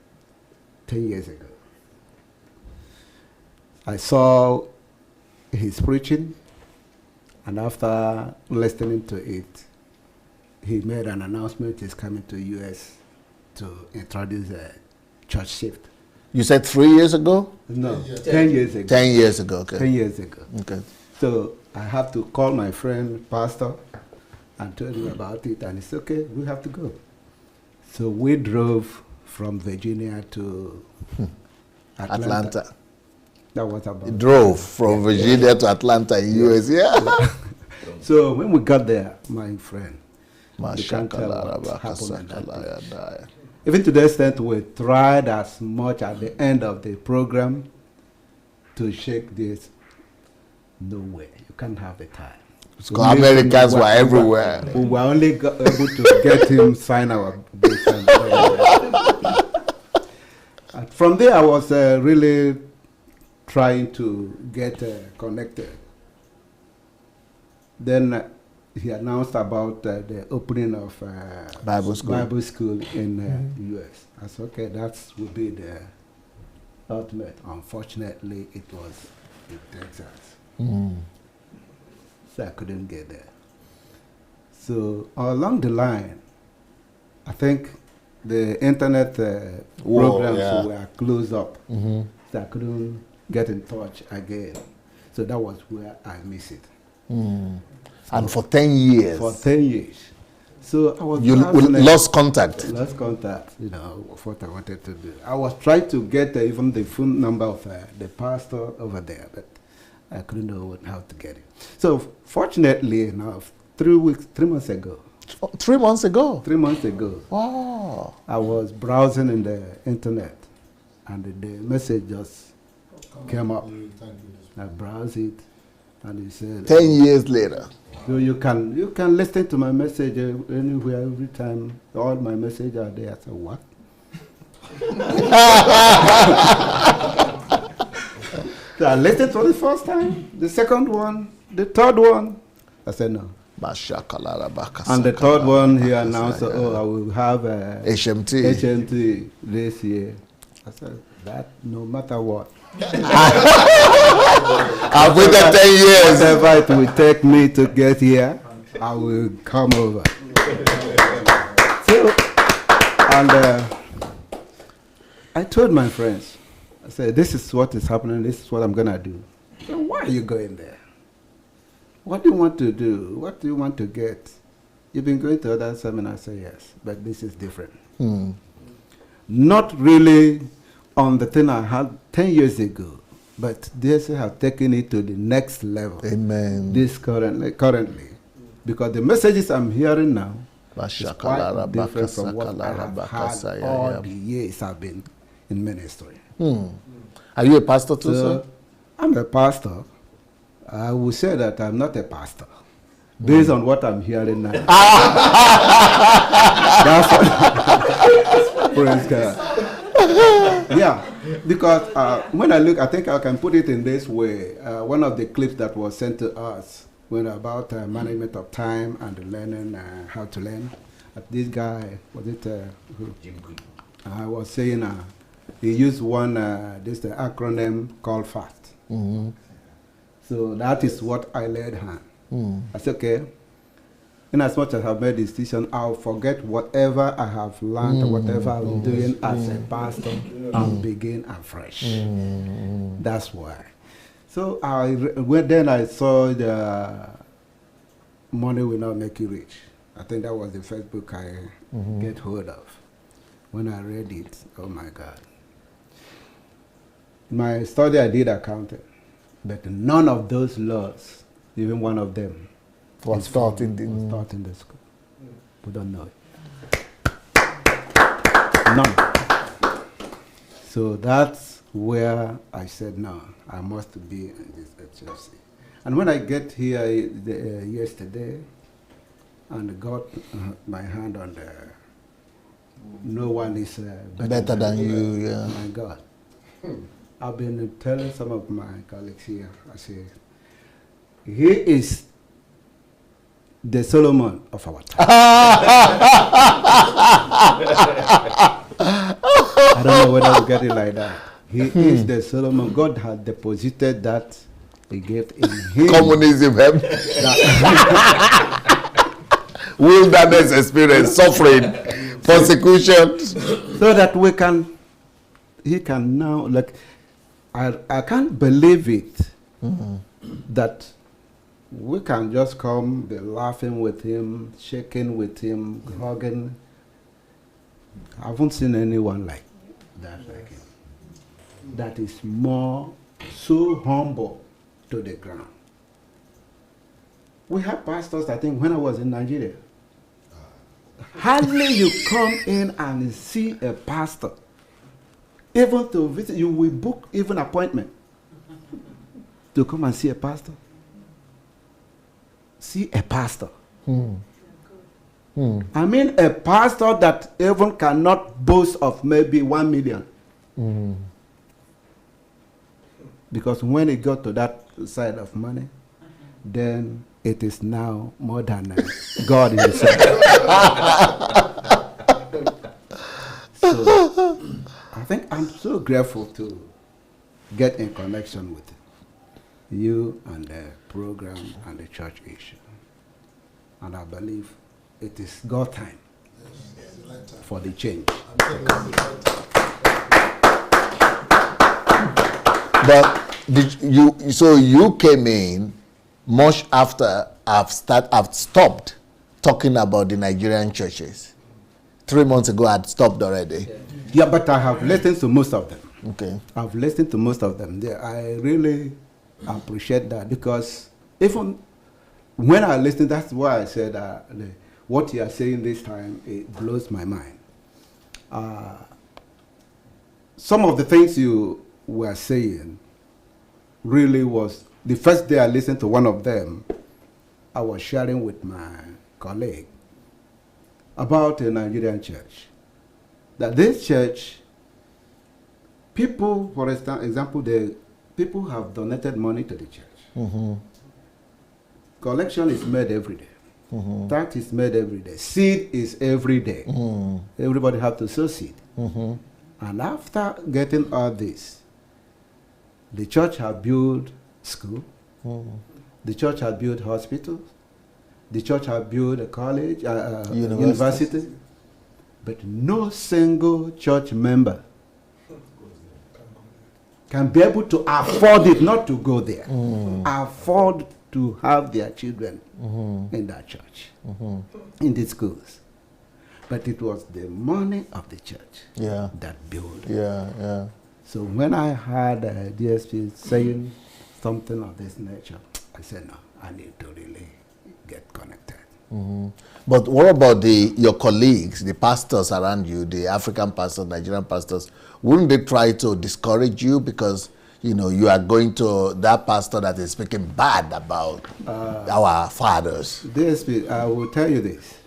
10 years ago. I saw his preaching, and after listening to it, he made an announcement he's coming to US to introduce a church shift. You said 3 years ago? No, 10 years ago. 10 years ago, okay. 10 years ago. Okay. So I have to call my friend, pastor, and tell him about it, and it's okay, we have to go. So we drove from Virginia to Atlanta. That was about. You drove from Virginia to Atlanta in US, yeah. So when we got there, my friend, Mashakallah. even to the extent we tried as much at the end of the program to shake this. No way, you can't have the time. Because Americans were everywhere. We were only able to get him sign our books. And from there, I was really trying to get connected. Then he announced about the opening of Bible school in US. I said, okay, that would be the ultimate. Unfortunately, it was in Texas. So I couldn't get there. So along the line, I think the internet programs were closed up. So I couldn't get in touch again. So that was where I missed it. And for 10 years? For 10 years. So I was lost contact? Lost contact, you know, of what I wanted to do. I was trying to get even the phone number of the pastor over there, but I couldn't know how to get it. So fortunately enough, 3 months ago. 3 months ago? 3 months ago. Wow. I was browsing in the internet, and the message just came up. I browsed it, and it said 10 years later. So you can listen to my message anywhere, every time. All my messages are there. I said, what? So I listened for the first time, the second one, the third one. I said no. And the third one, he announced, I will have HMT this year. I said, that no matter what. I've waited 10 years. Whatever it will take me to get here, I will come over. So, and I told my friends, I said, this is what is happening, this is what I'm going to do. So why are you going there? What do you want to do? What do you want to get? You've been going to other seminars, I say yes, but this is different. Not really on the thing I had 10 years ago, but this have taken it to the next level. Amen. This currently, because the messages I'm hearing now is quite different from what I have had all the years I've been in ministry. Are you a pastor too, sir? I'm a pastor. I would say that I'm not a pastor, based on what I'm hearing now. That's what. Praise God. Yeah, because when I look, I think I can put it in this way. One of the clips that was sent to us when about management of time and learning how to learn. This guy, was it who? I was saying he used one this the acronym called FAST. So that is what I led hand. I said, okay, in as much as I've made this decision, I'll forget whatever I have learned or whatever I'm doing as a pastor and begin afresh. That's why. So then I saw the Money Will Not Make You Rich. I think that was the first book I get hold of. When I read it, oh my God. My study, I did accounting, but none of those laws, even one of them, was taught in the school. We don't know it. None. So that's where I said, no, I must be in this HFC. And when I get here yesterday, and got my hand on the, no one is better than you, yeah. My God. I've been telling some of my colleagues here, I say, he is the Solomon of our time. I don't know whether we get it like that. He is the Solomon. God had deposited that He gave in him. Communism, wilderness experience, suffering, persecution. So that he can now, like, I can't believe it that we can just come, be laughing with him, shaking with him, hugging. I haven't seen anyone like that, like him. That is so humble to the ground. We have pastors, I think, when I was in Nigeria. Hardly you come in and see a pastor. Even to visit, you will book even appointment to come and see a pastor. See a pastor. I mean a pastor that even cannot boast of maybe 1 million. Because when it got to that side of money, then it is now more than God himself. So I think I'm so grateful to get in connection with you and the program and the church issue. And I believe it is God time for the change. But you came in much after I've stopped talking about the Nigerian churches. 3 months ago, I'd stopped already. Yeah, but I have listened to most of them. Okay. I've listened to most of them. I really appreciate that, because even when I listen, that's why I said what you are saying this time, it blows my mind. Some of the things you were saying really was, the first day I listened to one of them, I was sharing with my colleague about a Nigerian church. That this church, people, for example, people have donated money to the church. Collection is made every day. Tax is made every day. Seed is every day. Everybody have to sow seed. And after getting all this, the church has built school. The church has built hospitals. The church has built a college, university. But no single church member can be able to afford it not to go there. Afford to have their children in that church, in the schools. But it was the money of the church that built. So when I heard DSP saying something of this nature, I said, no, I need to really get connected. But what about your colleagues, the pastors around you, the African pastors, Nigerian pastors? Wouldn't they try to discourage you because you are going to that pastor that is speaking bad about our fathers? DSP, I will tell you this.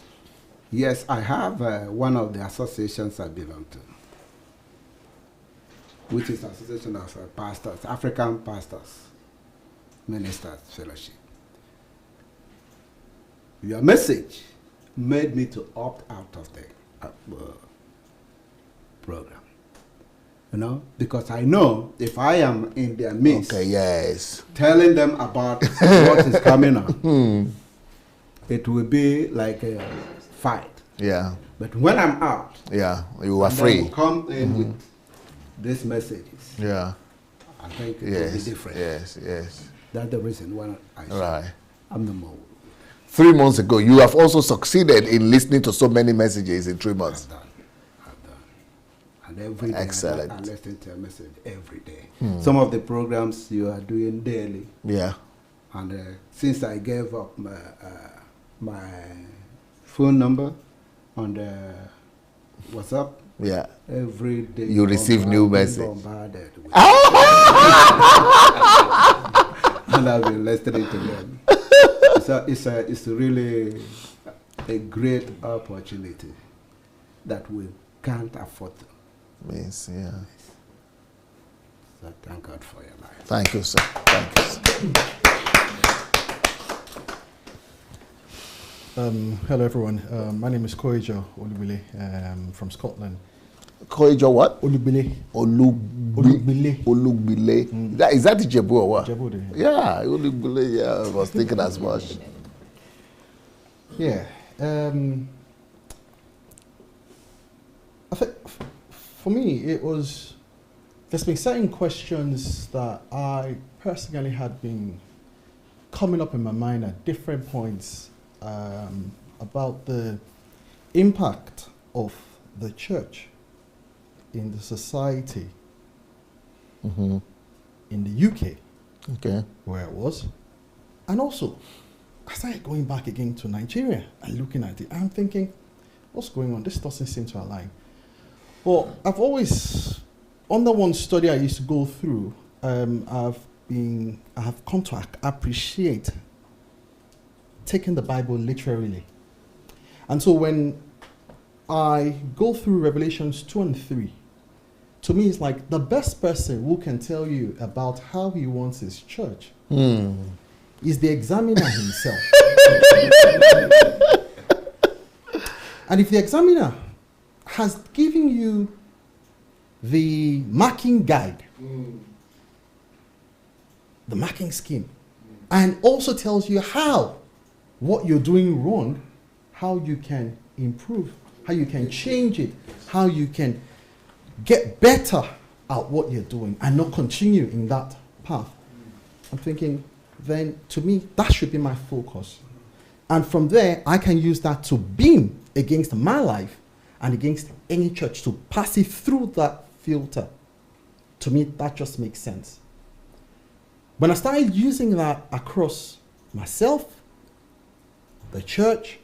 Yes, I have one of the associations I belong to, which is Association of Pastors, African Pastors, Ministers Fellowship. Your message made me to opt out of the program. Because I know if I am in their midst, telling them about what is coming on, it will be like a fight. But when I'm out, you are free. Will come in with these messages. I think it will be different. That's the reason why I say I'm the more. 3 months ago, you have also succeeded in listening to so many messages in 3 months. I've done. And every day Excellent. I listen to a message every day. Some of the programs you are doing daily. And since I gave up my phone number on the WhatsApp, every day you receive new message. And I've been listening to them. It's really a great opportunity that we can't afford to. So thank God for your life. Thank you, sir. Thank you, sir. Hello, everyone. My name is Kojo from Scotland. Kojo what? Olugbile. Olugbile. Is that Ijebu or what? Ijebu, yeah, Olugbile, yeah, I was thinking as much. Yeah. I think for me, it was, there's been certain questions that I personally had been coming up in my mind at different points about the impact of the church in the society in the UK, where I was. And also, I started going back again to Nigeria and looking at it. I'm thinking, what's going on? This doesn't seem to align. Well, I've always, under one study I used to go through, I have come to appreciate taking the Bible literally. And so when I go through Revelations 2 and 3, to me it's like the best person who can tell you about how he wants his church is the examiner himself. And if the examiner has given you the marking guide, the marking scheme, and also tells you how what you're doing wrong, how you can improve, how you can change it, how you can get better at what you're doing and not continue in that path, I'm thinking, then to me, that should be my focus. And from there, I can use that to beam against my life and against any church, to pass it through that filter. To me, that just makes sense. When I started using that across myself, the church,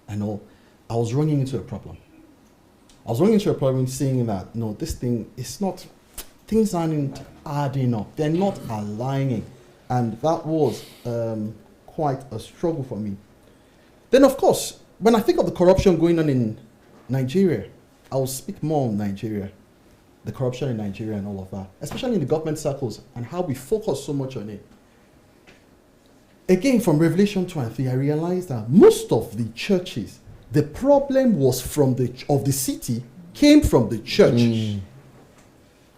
and all, I was running into a problem. I was running into a problem seeing that, no, this thing is not, things aren't adding up. They're not aligning. And that was quite a struggle for me. Then, of course, when I think of the corruption going on in Nigeria, I will speak more on Nigeria, the corruption in Nigeria and all of that, especially in the government circles and how we focus so much on it. Again, from Revelation 2 and 3, I realized that most of the churches, the problem was from the city, came from the church,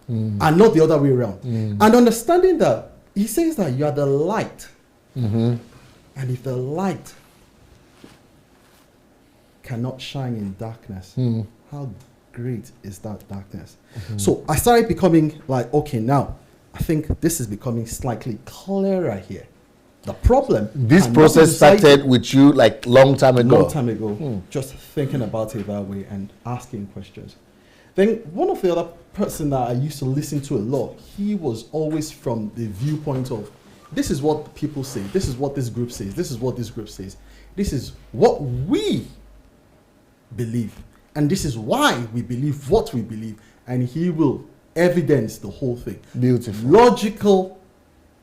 and not the other way around. And understanding that, he says that you are the light. And if the light cannot shine in darkness, how great is that darkness? So I started becoming like, okay, now I think this is becoming slightly clearer here. The problem. This process started with you like long time ago. Just thinking about it that way and asking questions. Then one of the other person that I used to listen to a lot, he was always from the viewpoint of, this is what people say, this is what this group says, this is what this group says, this is what we believe, and this is why we believe what we believe, and he will evidence the whole thing. Beautiful. Logical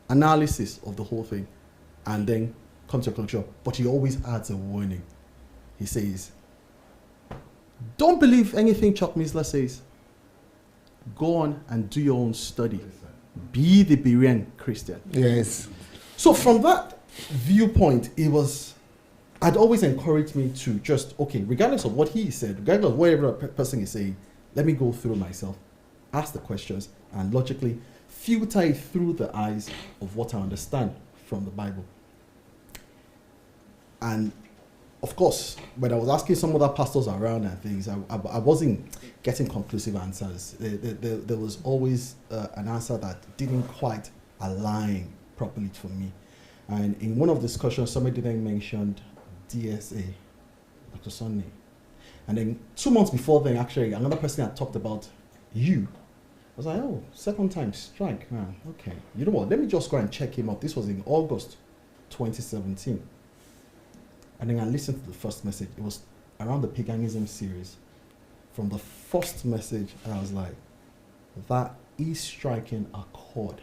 analysis of the whole thing, and then come to a conclusion. But he always adds a warning. He says, don't believe anything Chuck Missler says. Go on and do your own study. Be the Berean Christian. Yes. So from that viewpoint, I'd always encouraged me to just, okay, regardless of what he said, regardless of whatever a person is saying, let me go through myself, ask the questions, and logically filter it through the eyes of what I understand from the Bible. And of course, when I was asking some other pastors around and things, I wasn't getting conclusive answers. There was always an answer that didn't quite align properly for me. And in one of the discussions, somebody then mentioned DSA, Dr. Sonny. And then 2 months before then, actually, another person had talked about you. I was like, oh, second time strike, man. Okay, you know what? Let me just go and check him out. This was in August 2017. And then I listened to the first message. It was around the paganism series. From the first message, I was like, that is striking a chord.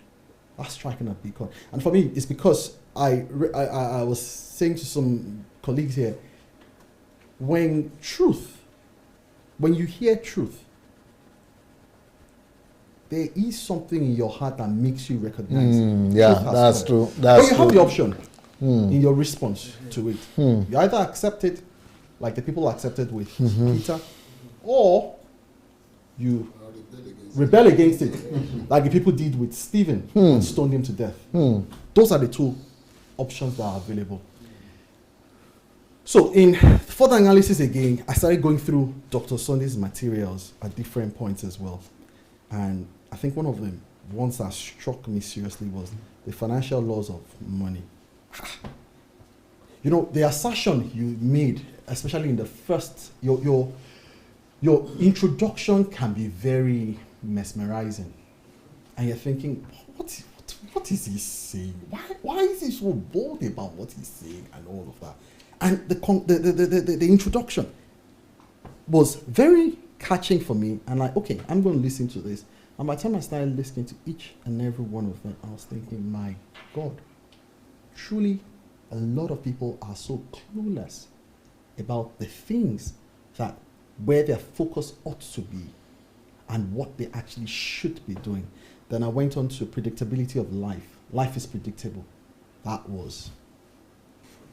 That's striking a big chord. And for me, it's because I was saying to some colleagues here, when you hear truth, there is something in your heart that makes you recognize it. Yeah, that's true. But you have the option in your response to it. You either accept it like the people accepted with Peter, or you rebel against it, like the people did with Stephen and stoned him to death. Those are the two options that are available. So in further analysis again, I started going through Dr. Sunday's materials at different points as well. And I think one of the ones that struck me seriously was the financial laws of money. You know, the assertion you made, especially in the first, your introduction can be very mesmerizing. And you're thinking, what is he saying? Why is he so bold about what he's saying and all of that? And the introduction was very catching for me. And like, okay, I'm going to listen to this. And by the time I started listening to each and every one of them, I was thinking, my God, truly a lot of people are so clueless about the things that where their focus ought to be and what they actually should be doing. Then I went on to predictability of life. Life is predictable. That was.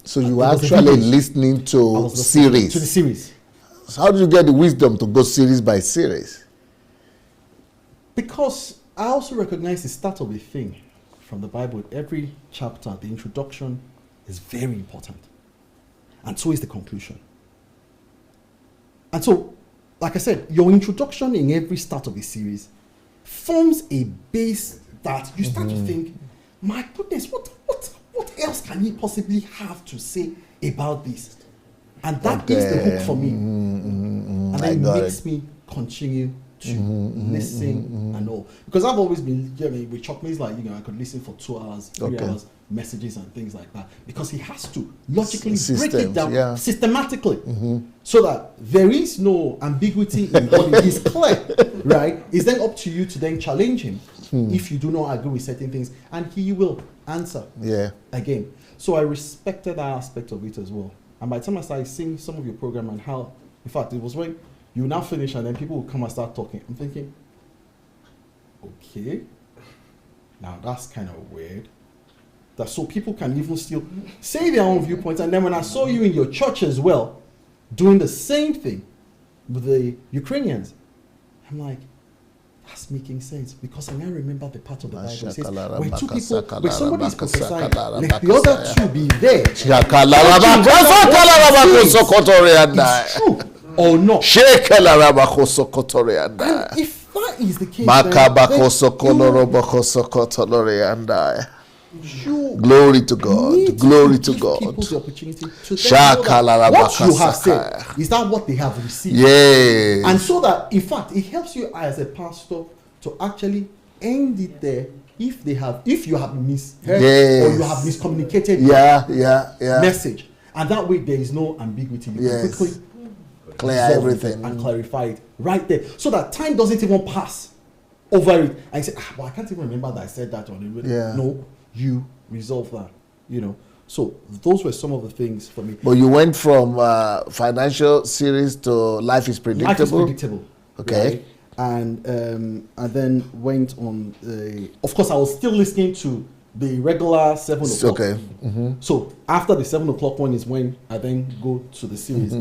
So you were actually listening to series. To the series. So how did you get the wisdom to go series by series? Because I also recognize the start of a thing from the Bible. Every chapter, the introduction is very important. And so is the conclusion. And so, like I said, your introduction in every start of a series forms a base that you start to think, my goodness, what else can he possibly have to say about this? And that is the hook for me. And then it makes me continue to listen and all. Because I've always been, with Chuckman's like, I could listen for 2 hours, 3 hours, messages and things like that. Because he has to logically break it down systematically. So that there is no ambiguity in what it is clear, right? It's then up to you to then challenge him if you do not agree with certain things. And he will answer again. So I respected that aspect of it as well. And by the time I started seeing some of your program and how, in fact, it was when you now finish and then people will come and start talking. I'm thinking, okay, now that's kind of weird. That so people can even still say their own viewpoints. And then when I saw you in your church as well, doing the same thing with the Ukrainians, I'm like, that's making sense. Because I now remember the part of the Bible that says, when two people, when somebody is prophesying, let the other two be there. It's true or not. And if that is the case, glory to God. Glory to God. People the opportunity to tell what you have said is that what they have received. Yes. And so that, in fact, it helps you as a pastor to actually end it there if you have misheard or you have miscommunicated message. And that way there is no ambiguity. You can quickly clear everything and clarify it right there. So that time doesn't even pass over it. And you say, well, I can't even remember that I said that on it. No, you resolve that, So those were some of the things for me. But you went from financial series to Life is Predictable? Life is Predictable. Okay. Right? And I then went on of course I was still listening to the regular 7 o'clock. Okay. So after the 7 o'clock one is when I then go to the series.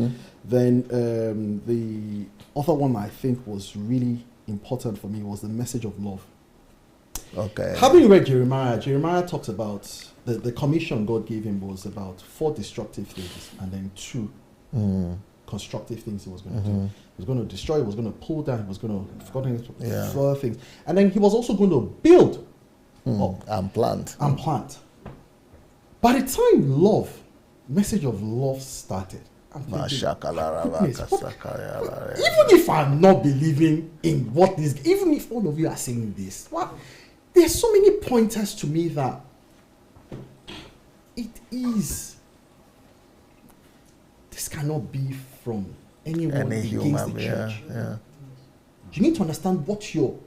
Then the other one I think was really important for me was the message of love. Okay. Having read Jeremiah talks about the commission God gave him was about 4 destructive things and then 2 constructive things he was going to do. He was going to destroy, he was going to pull down, he was going to further things. And then he was also going to build up and plant. By the time message of love started, I'm thinking, goodness, even if I'm not believing in what this, even if all of you are saying this, there's so many pointers to me that this cannot be from anyone against the church. You need to understand what you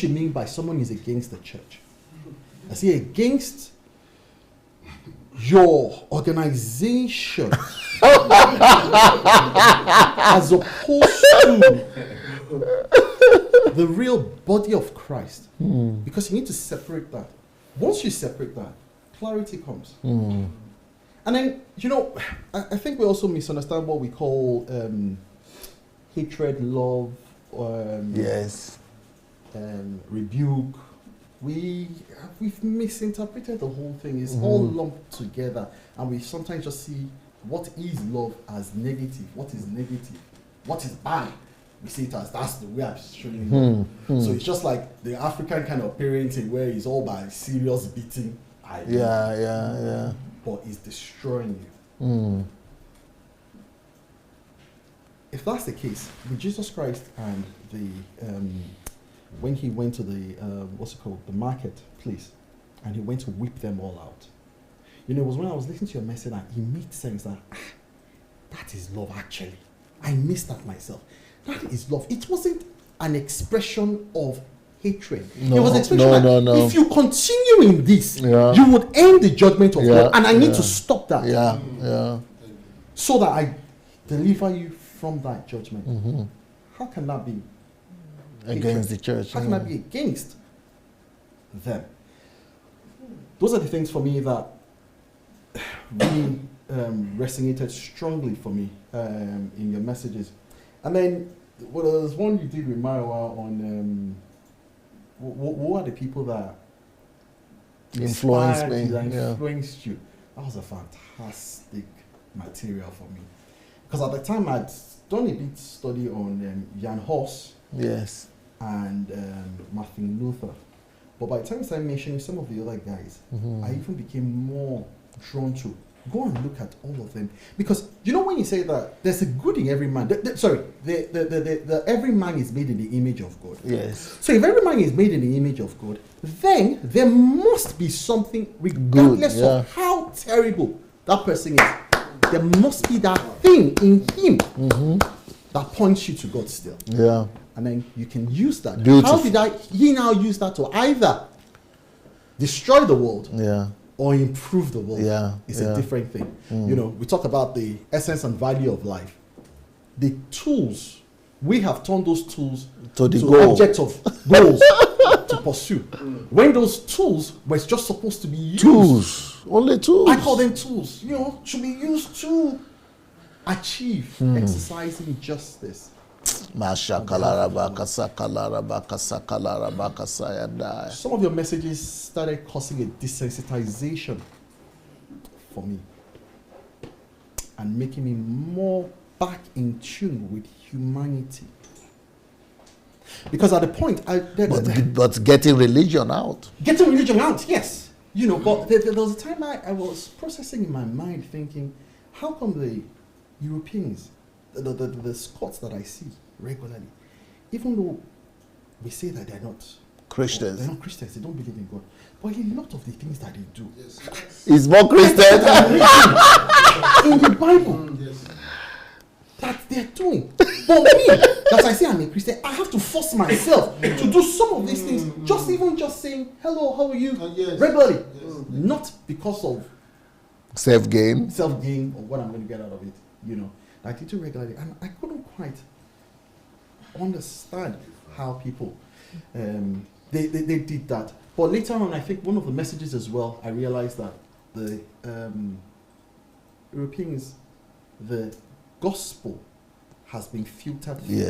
mean by someone is against the church. I say against your organization as opposed to the real body of Christ. Because you need to separate that. Once you separate that, clarity comes. And then, I think we also misunderstand what we call hatred, love, Yes. rebuke. We've misinterpreted the whole thing. It's all lumped together, and we sometimes just see what is love as negative, what is negative, what is bad. We see it as that's the way I'm showing love. So it's just like the African kind of parenting where it's all by serious beating. Yeah. But it's destroying you. If that's the case, with Jesus Christ and the when he went to the the marketplace, and he went to whip them all out. You know, it was when I was listening to your message that it made sense that that is love actually. I missed that myself. That is love. It wasn't an expression of hatred. No, it was an expression no. if you continue in this, you would end the judgment of God, and I need to stop that. So that I deliver you from that judgment. How can that be against the church? How can that be against them? Those are the things for me that really resonated strongly for me in your messages. And then there was one you did with Marawa on who are the people that influenced me, influenced you. That was a fantastic material for me, because at the time I'd done a bit study on Jan Hus and Martin Luther, but by the time I started mentioning some of the other guys, I even became more drawn to go and look at all of them, because you know when you say that there's a good in every man. The every man is made in the image of God. Yes. So if every man is made in the image of God, then there must be something, regardless of how terrible that person is. There must be that thing in him that points you to God still. Yeah. And then you can use that. Beautiful. How did he now use that to either destroy the world or improve the world? It's a different thing. You know, we talk about the essence and value of life. The tools, we have turned those tools to objects of goals to pursue. When those tools were just supposed to be used. Tools. Only tools. I call them tools. You know, should be used to achieve exercising justice. Some of your messages started causing a desensitization for me and making me more back in tune with humanity. Because at the point, but getting religion out. Getting religion out, yes. You know, but there was a time I was processing in my mind thinking, how come the Europeans, the Scots that I see regularly, even though we say that they're not Christians, they don't believe in God, but a lot of the things that they do is more Christian in the Bible that they're doing. But me, that I say I'm a Christian, I have to force myself to do some of these things, just saying hello, how are you, regularly, not because of self-gain or what I'm going to get out of it. You know, like I do regularly, and I couldn't quite understand how people they did that. But later on, I think one of the messages as well, I realized that the Europeans, the gospel has been filtered through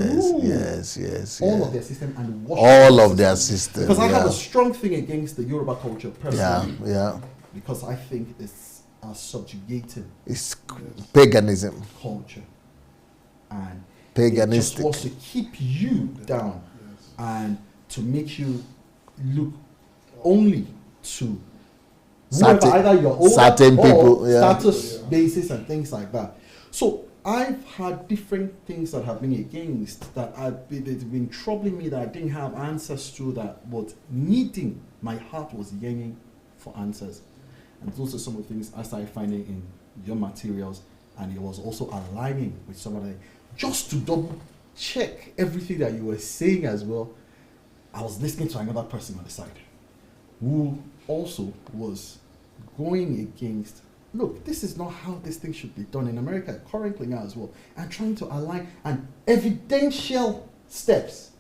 all of their system and all of their system. Because I have a strong thing against the Yoruba culture personally. Because I think it's subjugating. It's paganism. Culture. And paganistic. It just wants to keep you down and to make you look only to whoever, either your older certain people, status basis and things like that. So I've had different things that have been against that they've been troubling me, that I didn't have answers to, that but needing, my heart was yearning for answers. And those are some of the things I started finding in your materials, and it was also aligning with somebody just to double check everything that you were saying as well. I was listening to another person on the side who also was going against, look, this is not how this thing should be done in America currently now as well, and trying to align and evidential steps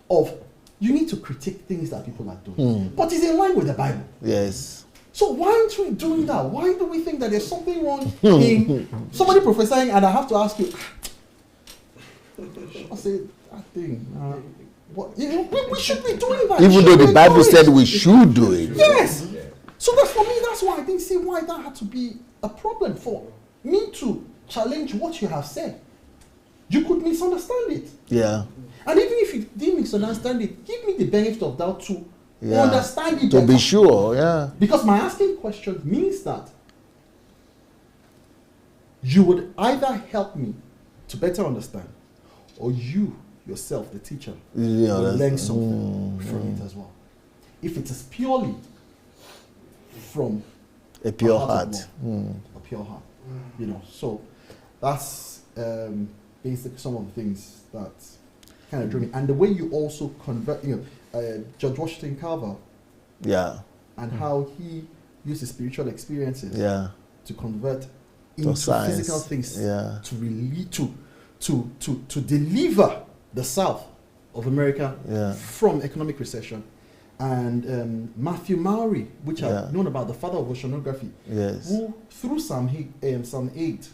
of you need to critique things that people are doing, but it's in line with the Bible. Yes. So why aren't we doing that? Why do we think that there's something wrong in somebody prophesying, and I have to ask you, I said, that thing, what, you know, we should be doing that. Even though the Bible said we should do it. Yes. So that's for me, that's why I didn't see why that had to be a problem for me to challenge what you have said. You could misunderstand it. Yeah. And even if you didn't misunderstand it, give me the benefit of doubt to understand it To better. be sure, yeah. Because my asking question means that you would either help me to better understand, or you yourself, the teacher, Yeah, will that's- learn something from it as well. If it is purely from A pure of heart. love, a pure heart, you know. So that's basically some of the things that kind of drew me, and the way you also convert, you know, George Washington Carver, Yeah. and how he used his spiritual experiences Yeah. to convert into science. physical things Yeah. to deliver the South of America Yeah. from economic recession. And Matthew Maury, which Yeah. I've known about, the father of oceanography, Yes. who through Psalm 8,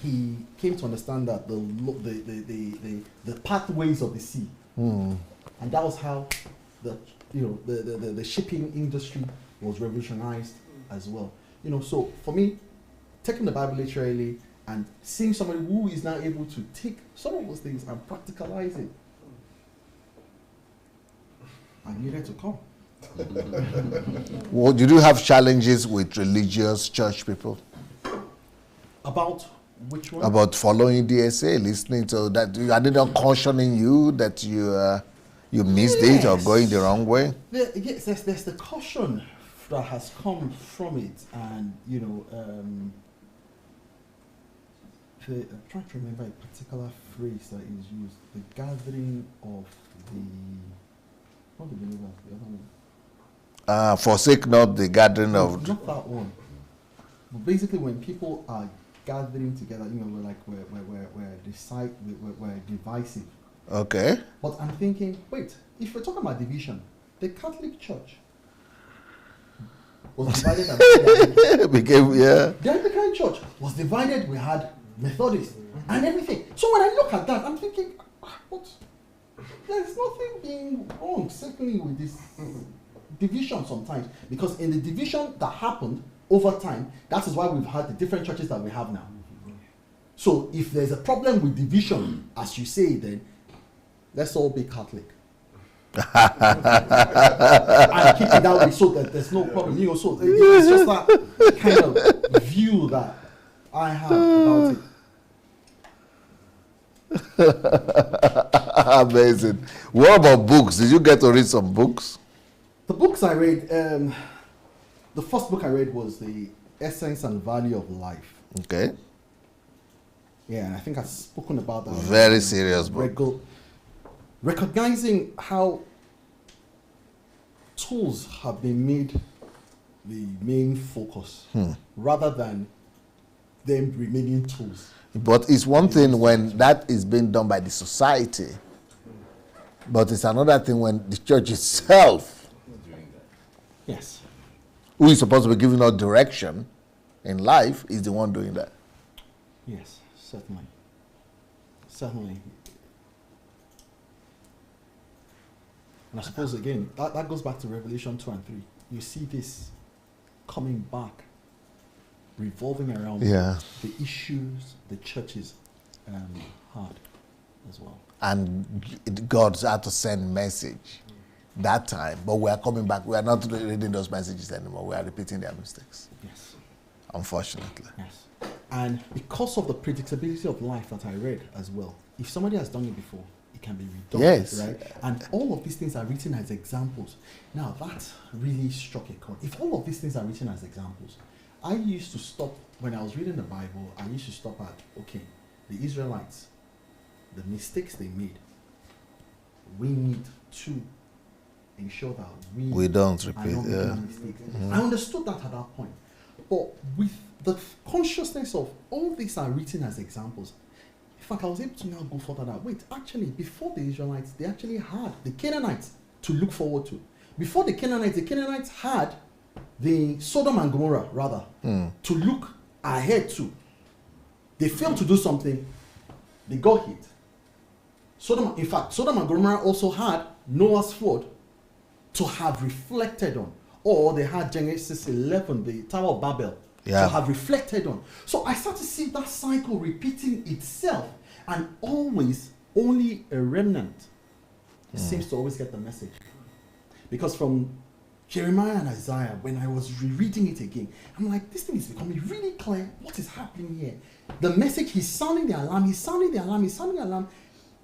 he came to understand that the pathways of the sea, Hmm. and that was how the shipping industry was revolutionized as well. You know, so for me, taking the Bible literally and seeing somebody who is now able to take some of those things and practicalize it, I needed to come. Well, did you have challenges with religious church people About which one? about following DSA, listening to that? Are they not cautioning you that you missed it or going the wrong way? Yes, there's the caution that has come from it, and you know, I'm trying to remember a particular phrase that is used: the gathering of the not the believers, the other one. Forsake not the gathering of. Not that one. But basically, when people are gathering together, you know, we're divisive. Okay. But I'm thinking, wait, if we're talking about division, the Catholic Church was divided. Became, yeah. The Anglican Church was divided. We had Methodists and everything. So when I look at that, I'm thinking, what? There's nothing being wrong, certainly, with this division sometimes. Because in the division that happened over time, that is why we've had the different churches that we have now. So if there's a problem with division, as you say, then let's all be Catholic. And keep it that way so that there's no problem. You know, so it's just that kind of view that I have about it. Amazing. What about books? Did you get to read some books? The books I read, the first book I read was The Essence and Value of Life. Okay. Yeah, and I think I've spoken about that. Very serious book. Recognizing how tools have been made the main focus rather than them remaining tools. But it's one thing when that is being done by the society, but it's another thing when the church itself, Yes. who is supposed to be giving us direction in life, is the one doing that. Yes, certainly. Certainly. And I suppose again, that goes back to Revelation 2 and 3. You see this coming back, revolving around Yeah. the issues the churches had as well. And God's had to send message that time, but we are coming back. We are not reading those messages anymore. We are repeating their mistakes, Yes. unfortunately. Yes. And because of the predictability of life that I read as well, if somebody has done it before, it can be redone. Yes. Right? And all of these things are written as examples. Now, that really struck a chord. If all of these things are written as examples, I used to stop, when I was reading the Bible, I used to stop at, okay, the Israelites, the mistakes they made, we need to ensure that We don't are repeat. not Yeah. making mistakes. I understood that at that point. But with the consciousness of all these are written as examples, in fact, I was able to now go further that, wait, actually, before the Israelites, they actually had the Canaanites to look forward to. Before the Canaanites had the Sodom and Gomorrah, rather, to look ahead to. They failed to do something, they got hit. In fact, Sodom and Gomorrah also had Noah's flood to have reflected on. Or they had Genesis 11, the Tower of Babel, to have reflected on. So I start to see that cycle repeating itself, and always only a remnant seems to always get the message. Because from Jeremiah and Isaiah, when I was rereading it again, I'm like, this thing is becoming really clear. What is happening here? The message, he's sounding the alarm, he's sounding the alarm,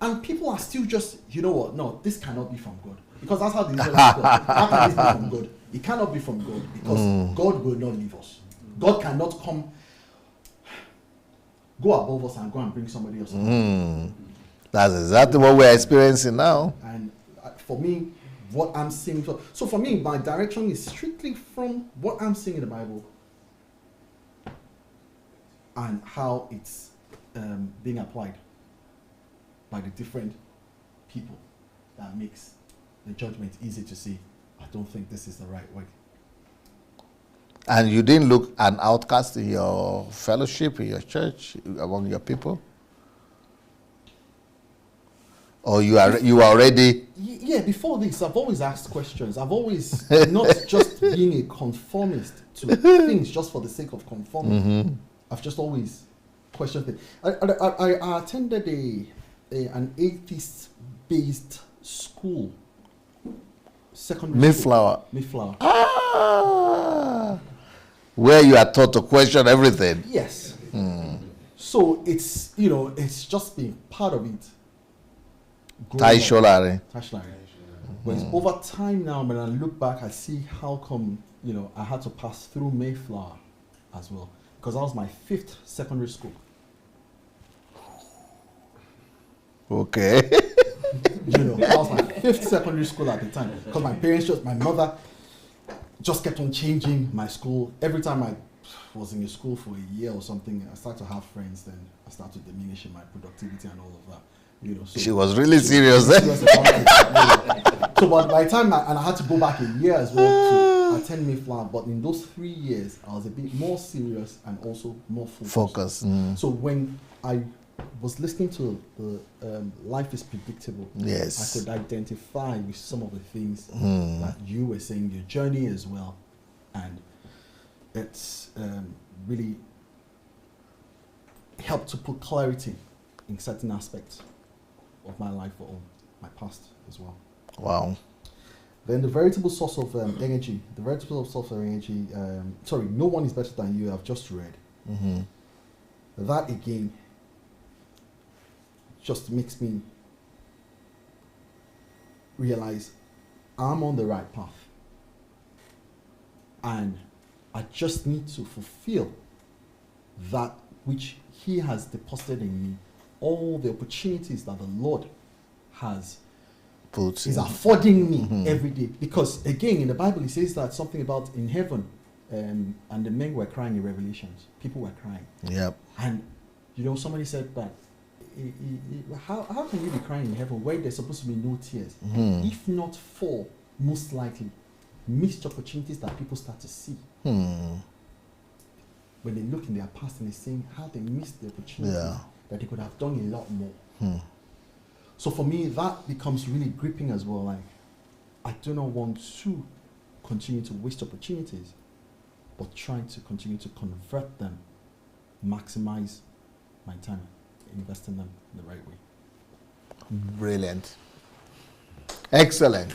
and people are still just, you know what, no, this cannot be from God. Because that's how the Israelites go. How can this be from God? It cannot be from God, because God will not leave us. God cannot go above us and go and bring somebody else. That's exactly what we're experiencing now. And for me, what I'm seeing, so for me, my direction is strictly from what I'm seeing in the Bible and how it's being applied by the different people. That makes the judgment easy to see. I don't think this is the right way. And you didn't look an outcast in your fellowship, in your church, among your people? Or you are already... Yeah, before this, I've always asked questions. I've always not just being a conformist to things just for the sake of conforming. I've just always questioned things. I attended an atheist-based school. Secondary Mayflower. Mayflower. Where you are taught to question everything. Yes. So it's, it's just been part of it. Taisholari. But over time now, when I look back, I see how come, I had to pass through Mayflower as well. Because that was my 5th secondary school. Okay. That was my 5th secondary school at the time. Because my mother just kept on changing my school. Every time I was in a school for a year or something, I started to have friends, then I started diminishing my productivity and all of that. So she was really serious. Serious about it, So but by the time I had to go back a year as well to attend Mayflower, but in those 3 years, I was a bit more serious and also more focused. So when I was listening to the Life is Predictable, yes, I could identify with some of the things that you were saying, your journey as well. And it's really helped to put clarity in certain aspects of my life or my past as well. Wow. Then the veritable source of energy, no one is better than you, I've just read. That again just makes me realize I'm on the right path. And I just need to fulfill that which He has deposited in me. All the opportunities that the Lord is affording me every day. Because again, in the Bible, it says that something about in heaven, and the men were crying in Revelations. People were crying. Yep. And somebody said that, how can you be crying in heaven where there's supposed to be no tears? If not for, most likely, missed opportunities that people start to see. When they look in their past and they're saying how they missed the opportunities that they could have done a lot more. So for me, that becomes really gripping as well. Like, I do not want to continue to waste opportunities, but trying to continue to convert them, maximize my time, invest in them in the right way. Brilliant. Excellent.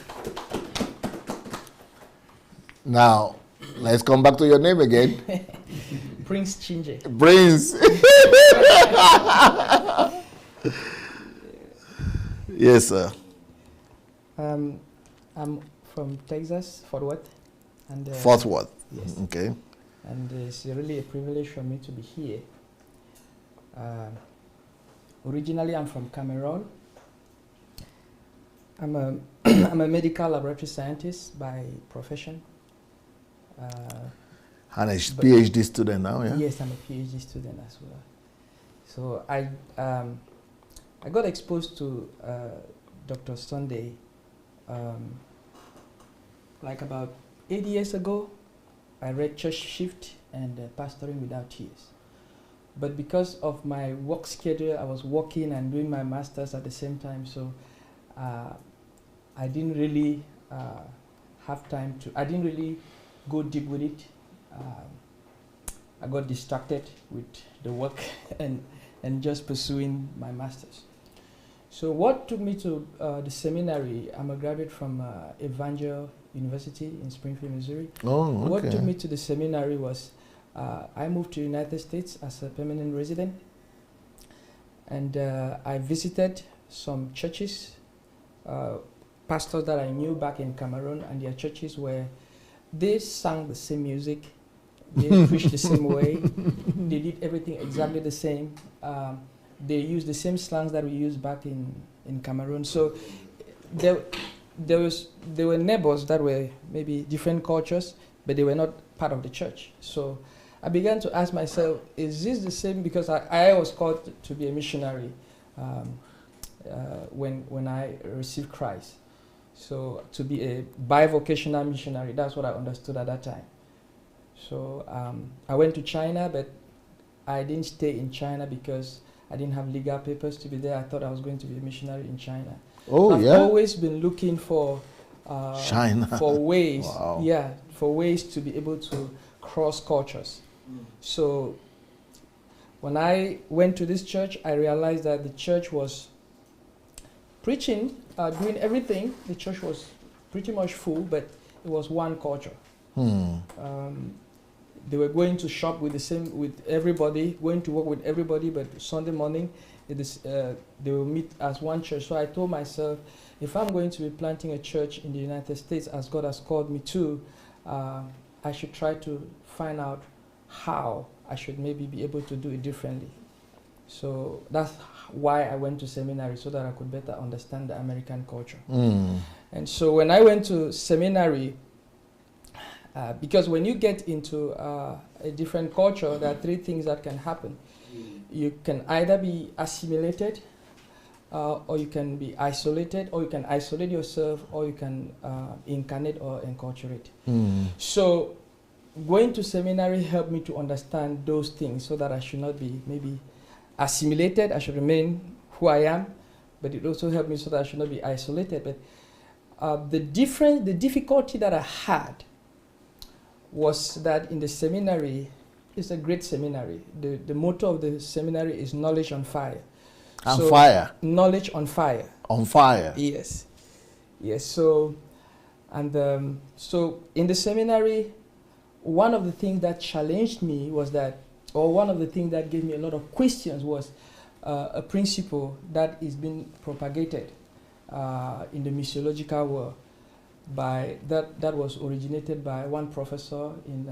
Now, let's come back to your name again. Prince Chinje. Prince. Yes, sir. I'm from Texas, Fort Worth. And, Fort Worth. Yes. Okay. And it's really a privilege for me to be here. Originally, I'm from Cameroon. I'm a I'm a medical laboratory scientist by profession. And a PhD student now, yeah? Yes, I'm a PhD student as well. So I got exposed to Dr. Sunday like about 8 years ago. I read Church Shift and Pastoring Without Tears. but because of my work schedule, I was working and doing my master's at the same time, so I didn't really have time to, I didn't really go deep with it. I got distracted with the work and just pursuing my master's. So what took me to the seminary, I'm a graduate from Evangel University in Springfield, Missouri. Oh, okay. What took me to the seminary was I moved to the United States as a permanent resident, and I visited some churches, pastors that I knew back in Cameroon, and their churches where they sang the same music, they preached the same way, they did everything exactly the same. They used the same slangs that we use back in Cameroon. So there were neighbors that were maybe different cultures, but they were not part of the church. So I began to ask myself, is this the same? Because I was called to be a missionary when I received Christ. So to be a bivocational missionary, that's what I understood at that time. So I went to China, but I didn't stay in China because I didn't have legal papers to be there. I thought I was going to be a missionary in China. Oh, so I've yeah? always been looking for China. for ways, Wow. for ways to be able to cross cultures. So when I went to this church, I realized that the church was preaching, doing everything. The church was pretty much full, but it was one culture. They were going to shop with everybody, going to work with everybody, but Sunday morning they will meet as one church. So I told myself, if I'm going to be planting a church in the United States as God has called me to, I should try to find out how I should maybe be able to do it differently. So that's why I went to seminary, so that I could better understand the American culture. And so when I went to seminary, because when you get into a different culture, there are three things that can happen. You can either be assimilated, or you can be isolated, or you can isolate yourself, or you can incarnate or enculturate. So going to seminary helped me to understand those things, so that I should not be maybe assimilated, I should remain who I am, but it also helped me so that I should not be isolated. But the difficulty that I had was that in the seminary, it's a great seminary. The motto of the seminary is knowledge on fire. On fire? Knowledge on fire. On fire? Yes. Yes, so, and so in the seminary, one of the things that challenged me was that, or one of the things that gave me a lot of questions was a principle that is being propagated in the missiological world. That was originated by one professor in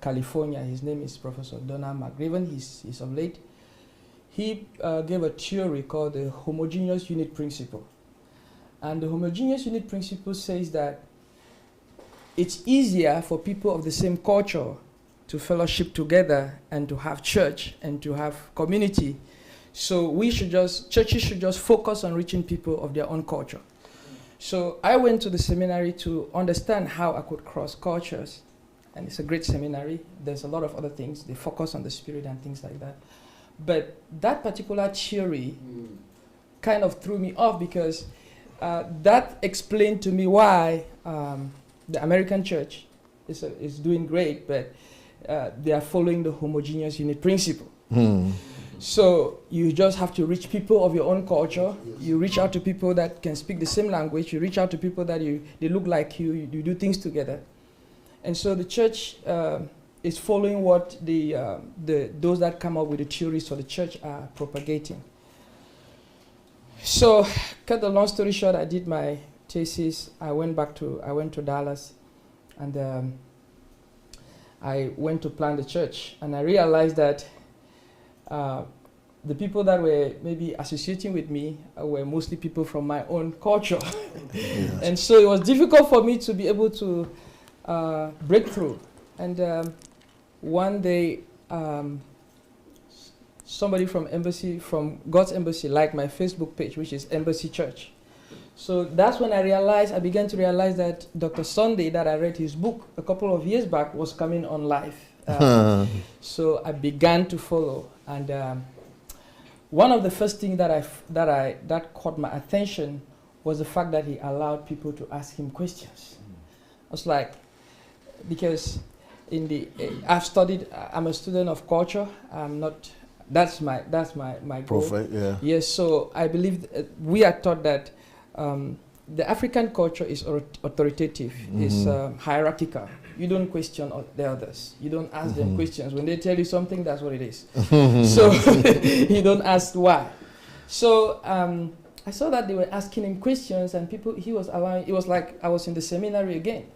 California. His name is Professor Donald McGraven. He's of late. He gave a theory called the homogeneous unit principle. And the homogeneous unit principle says that it's easier for people of the same culture to fellowship together and to have church and to have community. So churches should just focus on reaching people of their own culture. So I went to the seminary to understand how I could cross cultures. And it's a great seminary. There's a lot of other things. They focus on the spirit and things like that. But that particular theory kind of threw me off, because that explained to me why the American church is doing great, but they are following the homogeneous unit principle. So you just have to reach people of your own culture. You reach out to people that can speak the same language. You reach out to people that they look like you. You do things together. And so the church is following what those that come up with the theories for the church are propagating. So, cut the long story short, I did my thesis. I went to Dallas, and I went to plant the church. And I realized that the people that were maybe associating with me were mostly people from my own culture. Yes. And so it was difficult for me to be able to break through. And one day, somebody from God's Embassy liked my Facebook page, which is Embassy Church. So that's when I began to realize that Dr. Sunday, that I read his book a couple of years back, was coming on live. So I began to follow, and one of the first things that caught my attention was the fact that he allowed people to ask him questions. I was like, because I've studied. I'm a student of culture. I'm not. That's my goal. Prophet, yeah. Yes. So I believe we are taught that the African culture is authoritative. It's hierarchical. You don't question the others. You don't ask them questions. When they tell you something, that's what it is. So you don't ask why. So I saw that they were asking him questions, and he was allowing. It was like I was in the seminary again,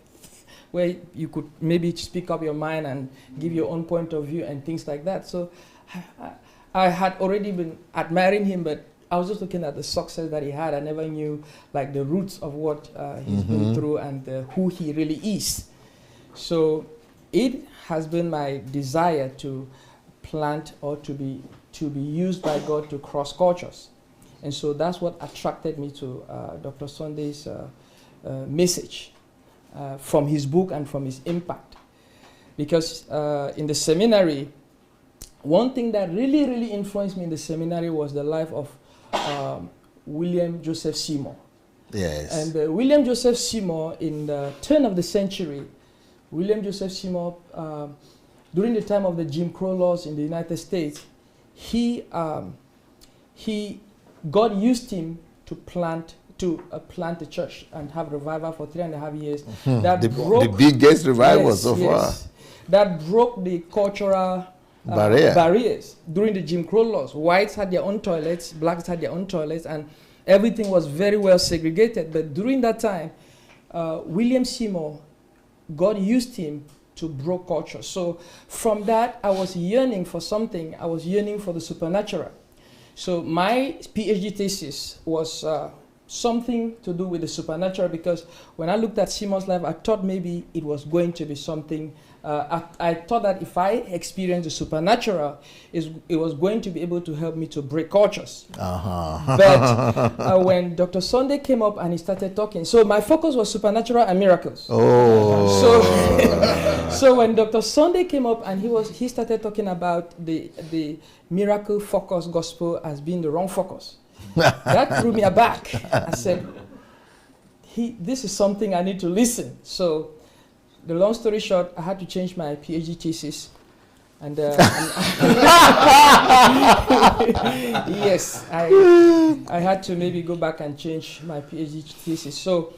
where you could maybe speak up your mind and give your own point of view and things like that. So I had already been admiring him, but I was just looking at the success that he had. I never knew like the roots of what he's been through and who he really is. So it has been my desire to plant or to be used by God to cross cultures. And so that's what attracted me to Dr. Sunday's message from his book and from his impact. Because in the seminary, one thing that really influenced me in the seminary was the life of William Joseph Seymour. Yes. And William Joseph Seymour, in the turn of the century, William Joseph Seymour, during the time of the Jim Crow laws in the United States, God used him to plant a church and have revival for 3.5 years. That the biggest revival so far. That broke the cultural barriers. During the Jim Crow laws, whites had their own toilets, blacks had their own toilets, and everything was very well segregated. But during that time, William Seymour, God used him to break culture. So from that, I was yearning for something. I was yearning for the supernatural. So my PhD thesis was something to do with the supernatural, because when I looked at Seymour's life, I thought maybe it was going to be something. I thought that if I experienced the supernatural, it was going to be able to help me to break cultures. But when Dr. Sunday came up and he started talking, so my focus was supernatural and miracles. So when Dr. Sunday came up and he started talking about the miracle focused gospel as being the wrong focus, that threw me aback. I said, this is something I need to listen. So the long story short, I had to change my PhD thesis. And yes, I had to maybe go back and change my PhD thesis. So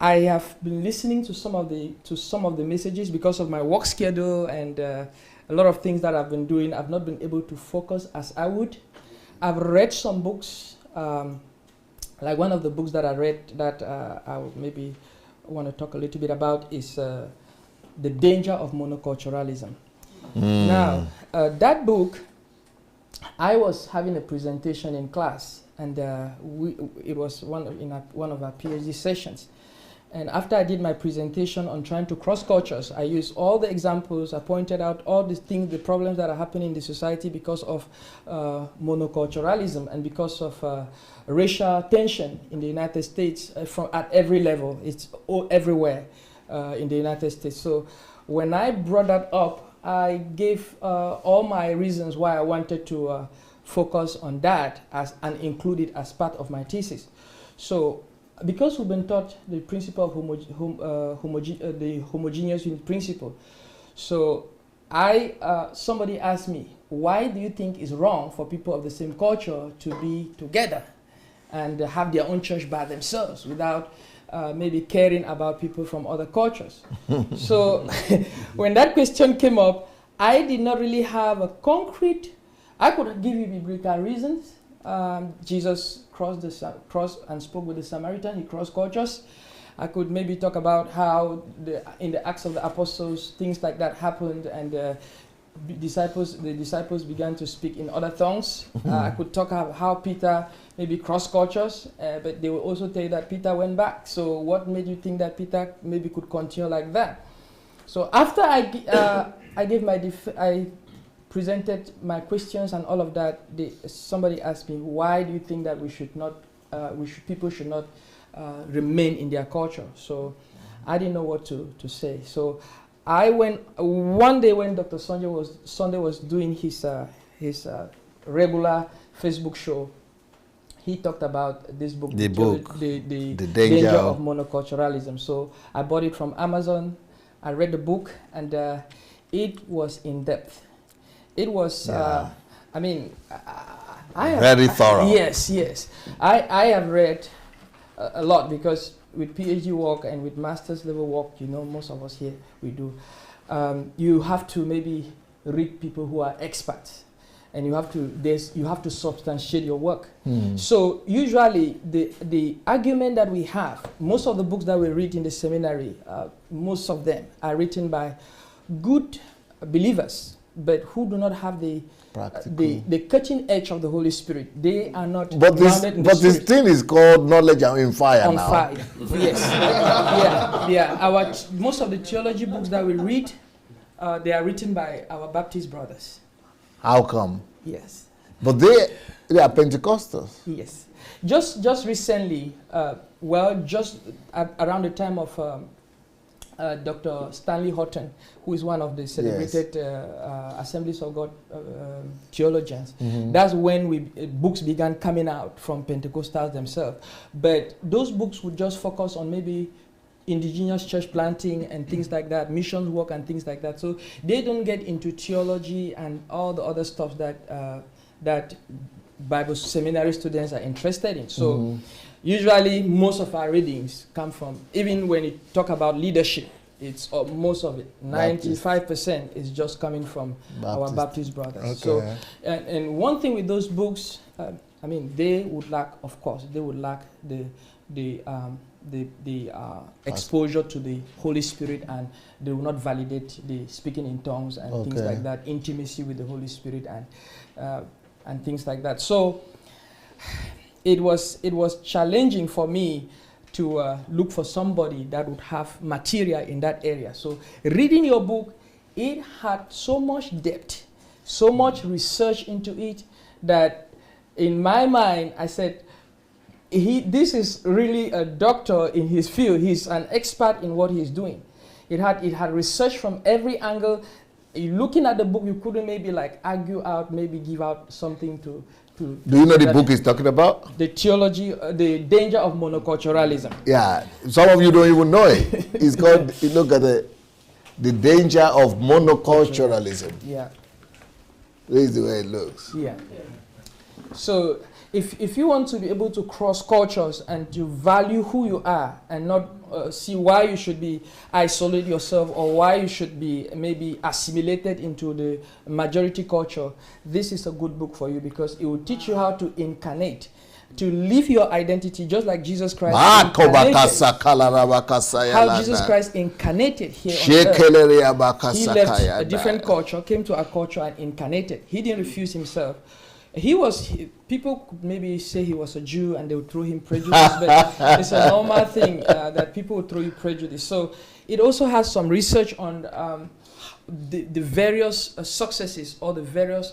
I have been listening to some of the messages because of my work schedule and a lot of things that I've been doing. I've not been able to focus as I would. I've read some books. Like one of the books that I read that I would maybe want to talk a little bit about is The Danger of Monoculturalism. Now, that book, I was having a presentation in class, and it was one of our PhD sessions. And after I did my presentation on trying to cross cultures, I used all the examples. I pointed out all the things, the problems that are happening in the society because of monoculturalism and because of racial tension in the United States at every level. It's everywhere in the United States. So when I brought that up, I gave all my reasons why I wanted to focus on that and include it as part of my thesis. So because we've been taught the principle of the homogeneous unit principle, so somebody asked me, why do you think it's wrong for people of the same culture to be together and have their own church by themselves without maybe caring about people from other cultures? So when that question came up, I did not really have a concrete. I could give you biblical reasons. Jesus crossed and spoke with the Samaritan. He crossed cultures. I could maybe talk about how in the Acts of the Apostles things like that happened, and the disciples began to speak in other tongues. I could talk about how Peter maybe crossed cultures, but they will also tell you that Peter went back. So what made you think that Peter maybe could continue like that? So after I presented my questions and all of that, somebody asked me, why do you think that people should not remain in their culture? So I didn't know what to say. So I went one day when Dr. Sunday was doing his regular Facebook show. He talked about this book, The danger of monoculturalism. So I bought it from Amazon. I read the book, and it was in depth. It was, I have very thorough. Yes. I have read a lot, because with PhD work and with master's level work, most of us here, we do. You have to maybe read people who are experts, and you have to substantiate your work. So usually the argument that we have, most of the books that we read in the seminary, most of them are written by good believers, but who do not have the cutting edge of the Holy Spirit. They are not grounded in the Spirit. This thing is called knowledge in fire on now. fire. Yes. Yeah. Most of the theology books that we read, they are written by our Baptist brothers. How come? Yes. But they are Pentecostals. Yes. Just recently, just around the time of Dr. Stanley Horton, who is one of the celebrated Assemblies of God theologians. That's when books began coming out from Pentecostals themselves. But those books would just focus on maybe indigenous church planting and things like that, missions work and things like that. So they don't get into theology and all the other stuff that Bible seminary students are interested in. So usually most of our readings come from, even when you talk about leadership, it's most of it, 95% is just coming from our Baptist brothers. Okay. So, and one thing with those books, they would lack, of course, the exposure to the Holy Spirit, and they will not validate the speaking in tongues and things like that, intimacy with the Holy Spirit and things like that. So it was challenging for me to look for somebody that would have material in that area. So reading your book, it had so much depth, so much research into it, that in my mind I said, this is really a doctor in his field. He's an expert in what he's doing. It had research from every angle. Looking at the book, you couldn't maybe argue out, maybe give out something to. Do you know the book he's talking about? The theology, the danger of monoculturalism. Yeah, some of you don't even know it. It's called. You look at the danger of monoculturalism. Yeah. This is the way it looks. Yeah. So if you want to be able to cross cultures and to value who you are and not see why you should be isolate yourself or why you should be maybe assimilated into the majority culture, this is a good book for you, because it will teach you how to incarnate, to live your identity just like Jesus Christ incarnated. How Jesus Christ incarnated here on earth. He left a different culture, came to our culture and incarnated. He didn't refuse himself. People could maybe say he was a Jew and they would throw him prejudice, but it's a normal thing that people would throw you prejudice. So it also has some research on the various successes or the various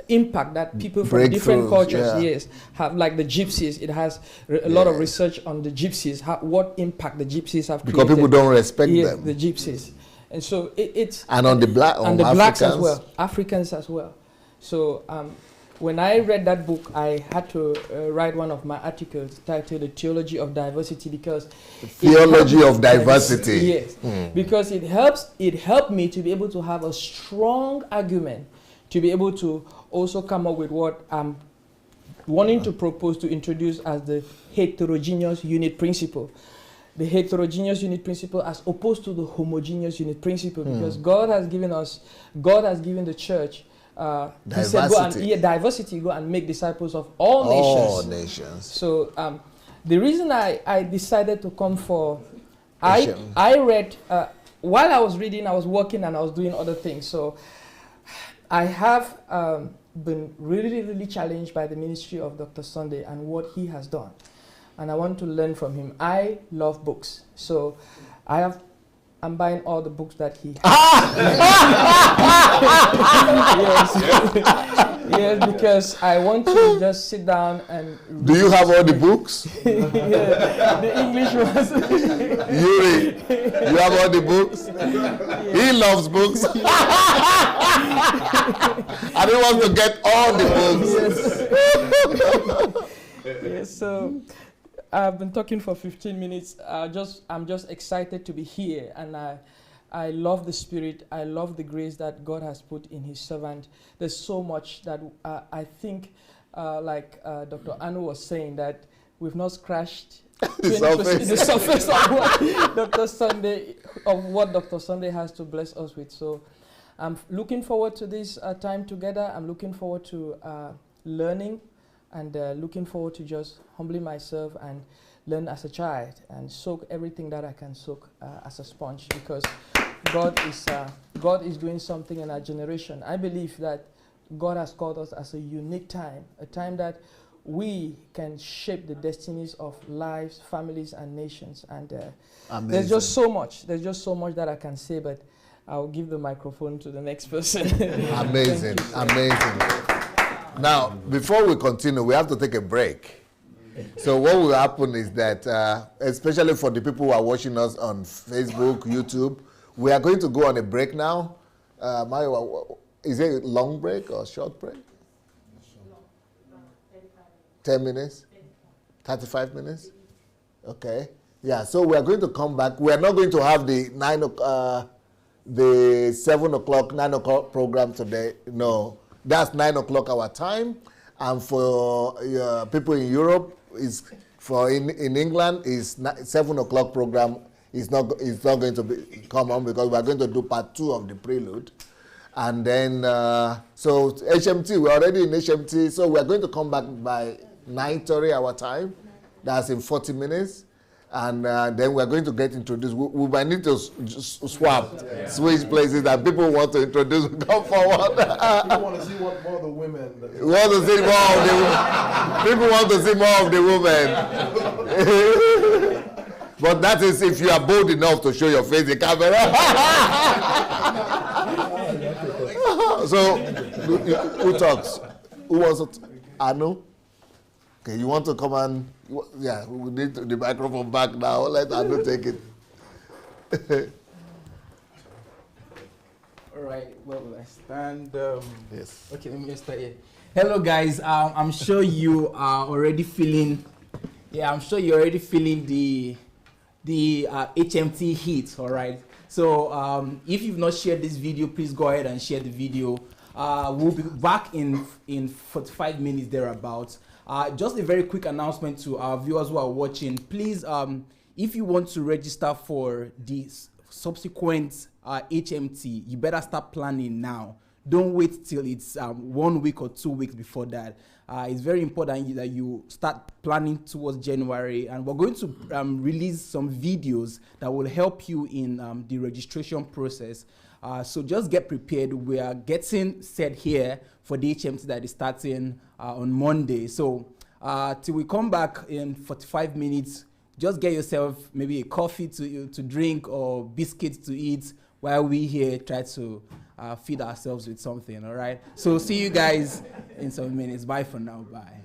impact that people from different cultures have, like the gypsies. It has a lot of research on the gypsies, what impact the gypsies have created. Because people don't respect them. The gypsies. And so it's... And on the blacks as well, Africans as well. So when I read that book, I had to write one of my articles titled "The Theology of Diversity," because theology of diversity. Yes, because it helped me to be able to have a strong argument, to be able to also come up with what I'm wanting to propose to introduce as the heterogeneous unit principle. The heterogeneous unit principle as opposed to the homogeneous unit principle, because God has given the church. Diversity. Diversity. Go and make disciples of all nations. So the reason I decided to come for, I read while I was reading, I was working and I was doing other things. So I have been really, really challenged by the ministry of Dr. Sunday and what he has done, and I want to learn from him. I love books, so I'm buying all the books that he has. Yes, because I want to just sit down and Do you have all the books? yeah, the English ones. Yuri, you have all the books? He loves books. And he wants to get all the books. Yes, so I've been talking for 15 minutes. I'm just excited to be here, and I love the spirit. I love the grace that God has put in His servant. There's so much that I think, like Dr. Anu was saying, that we've not scratched The surface. the surface of what Dr. Sunday has to bless us with. So I'm looking forward to this time together. I'm looking forward to learning, and looking forward to just humbling myself and learn as a child and soak everything that I can soak as a sponge, because God is doing something in our generation. I believe that God has called us as a unique time, a time that we can shape the destinies of lives, families, and nations. And there's just so much. There's just so much that I can say, but I'll give the microphone to the next person. Amazing, amazing. Now, before we continue, we have to take a break. So what will happen is that, especially for the people who are watching us on Facebook, YouTube, we are going to go on a break now. Mario, is it a long break or short break? 10 minutes? 35 minutes? Okay. Yeah, so we are going to come back. We are not going to have the 7 o'clock, 9 o'clock program today. No, that's 9 o'clock our time. And for people in Europe, in England, is 7 o'clock program is not going to come on, because we are going to do part 2 of the prelude. And then, so HMT, we're already in HMT, so we are going to come back by 9:30 our time. That's in 40 minutes. And then we're going to get introduced. We might need to switch places, that people want to introduce, come forward. People want to see more of the women. We want to see more of the women. People want to see more of the women. But that is if you are bold enough to show your face in the camera. So, who talks? Who wants to? Anu? Okay, you want to come and... Yeah, we need the microphone back now. Let Anu take it. All right, where will I stand? Yes. Okay, let me just start here. Hello, guys. I'm sure you are already feeling... Yeah, I'm sure you're already feeling the HMT heat, all right? So if you've not shared this video, please go ahead and share the video. We'll be back in 45 minutes thereabouts. Just a very quick announcement to our viewers who are watching. Please, if you want to register for the subsequent HMT, you better start planning now. Don't wait till it's 1 week or 2 weeks before that. It's very important that you start planning towards January, and we're going to release some videos that will help you in the registration process. So just get prepared. We are getting set here for the HMT that is starting on Monday. So till we come back in 45 minutes, just get yourself maybe a coffee to drink or biscuits to eat while we here try to feed ourselves with something, all right? So see you guys in some minutes. Bye for now. Bye.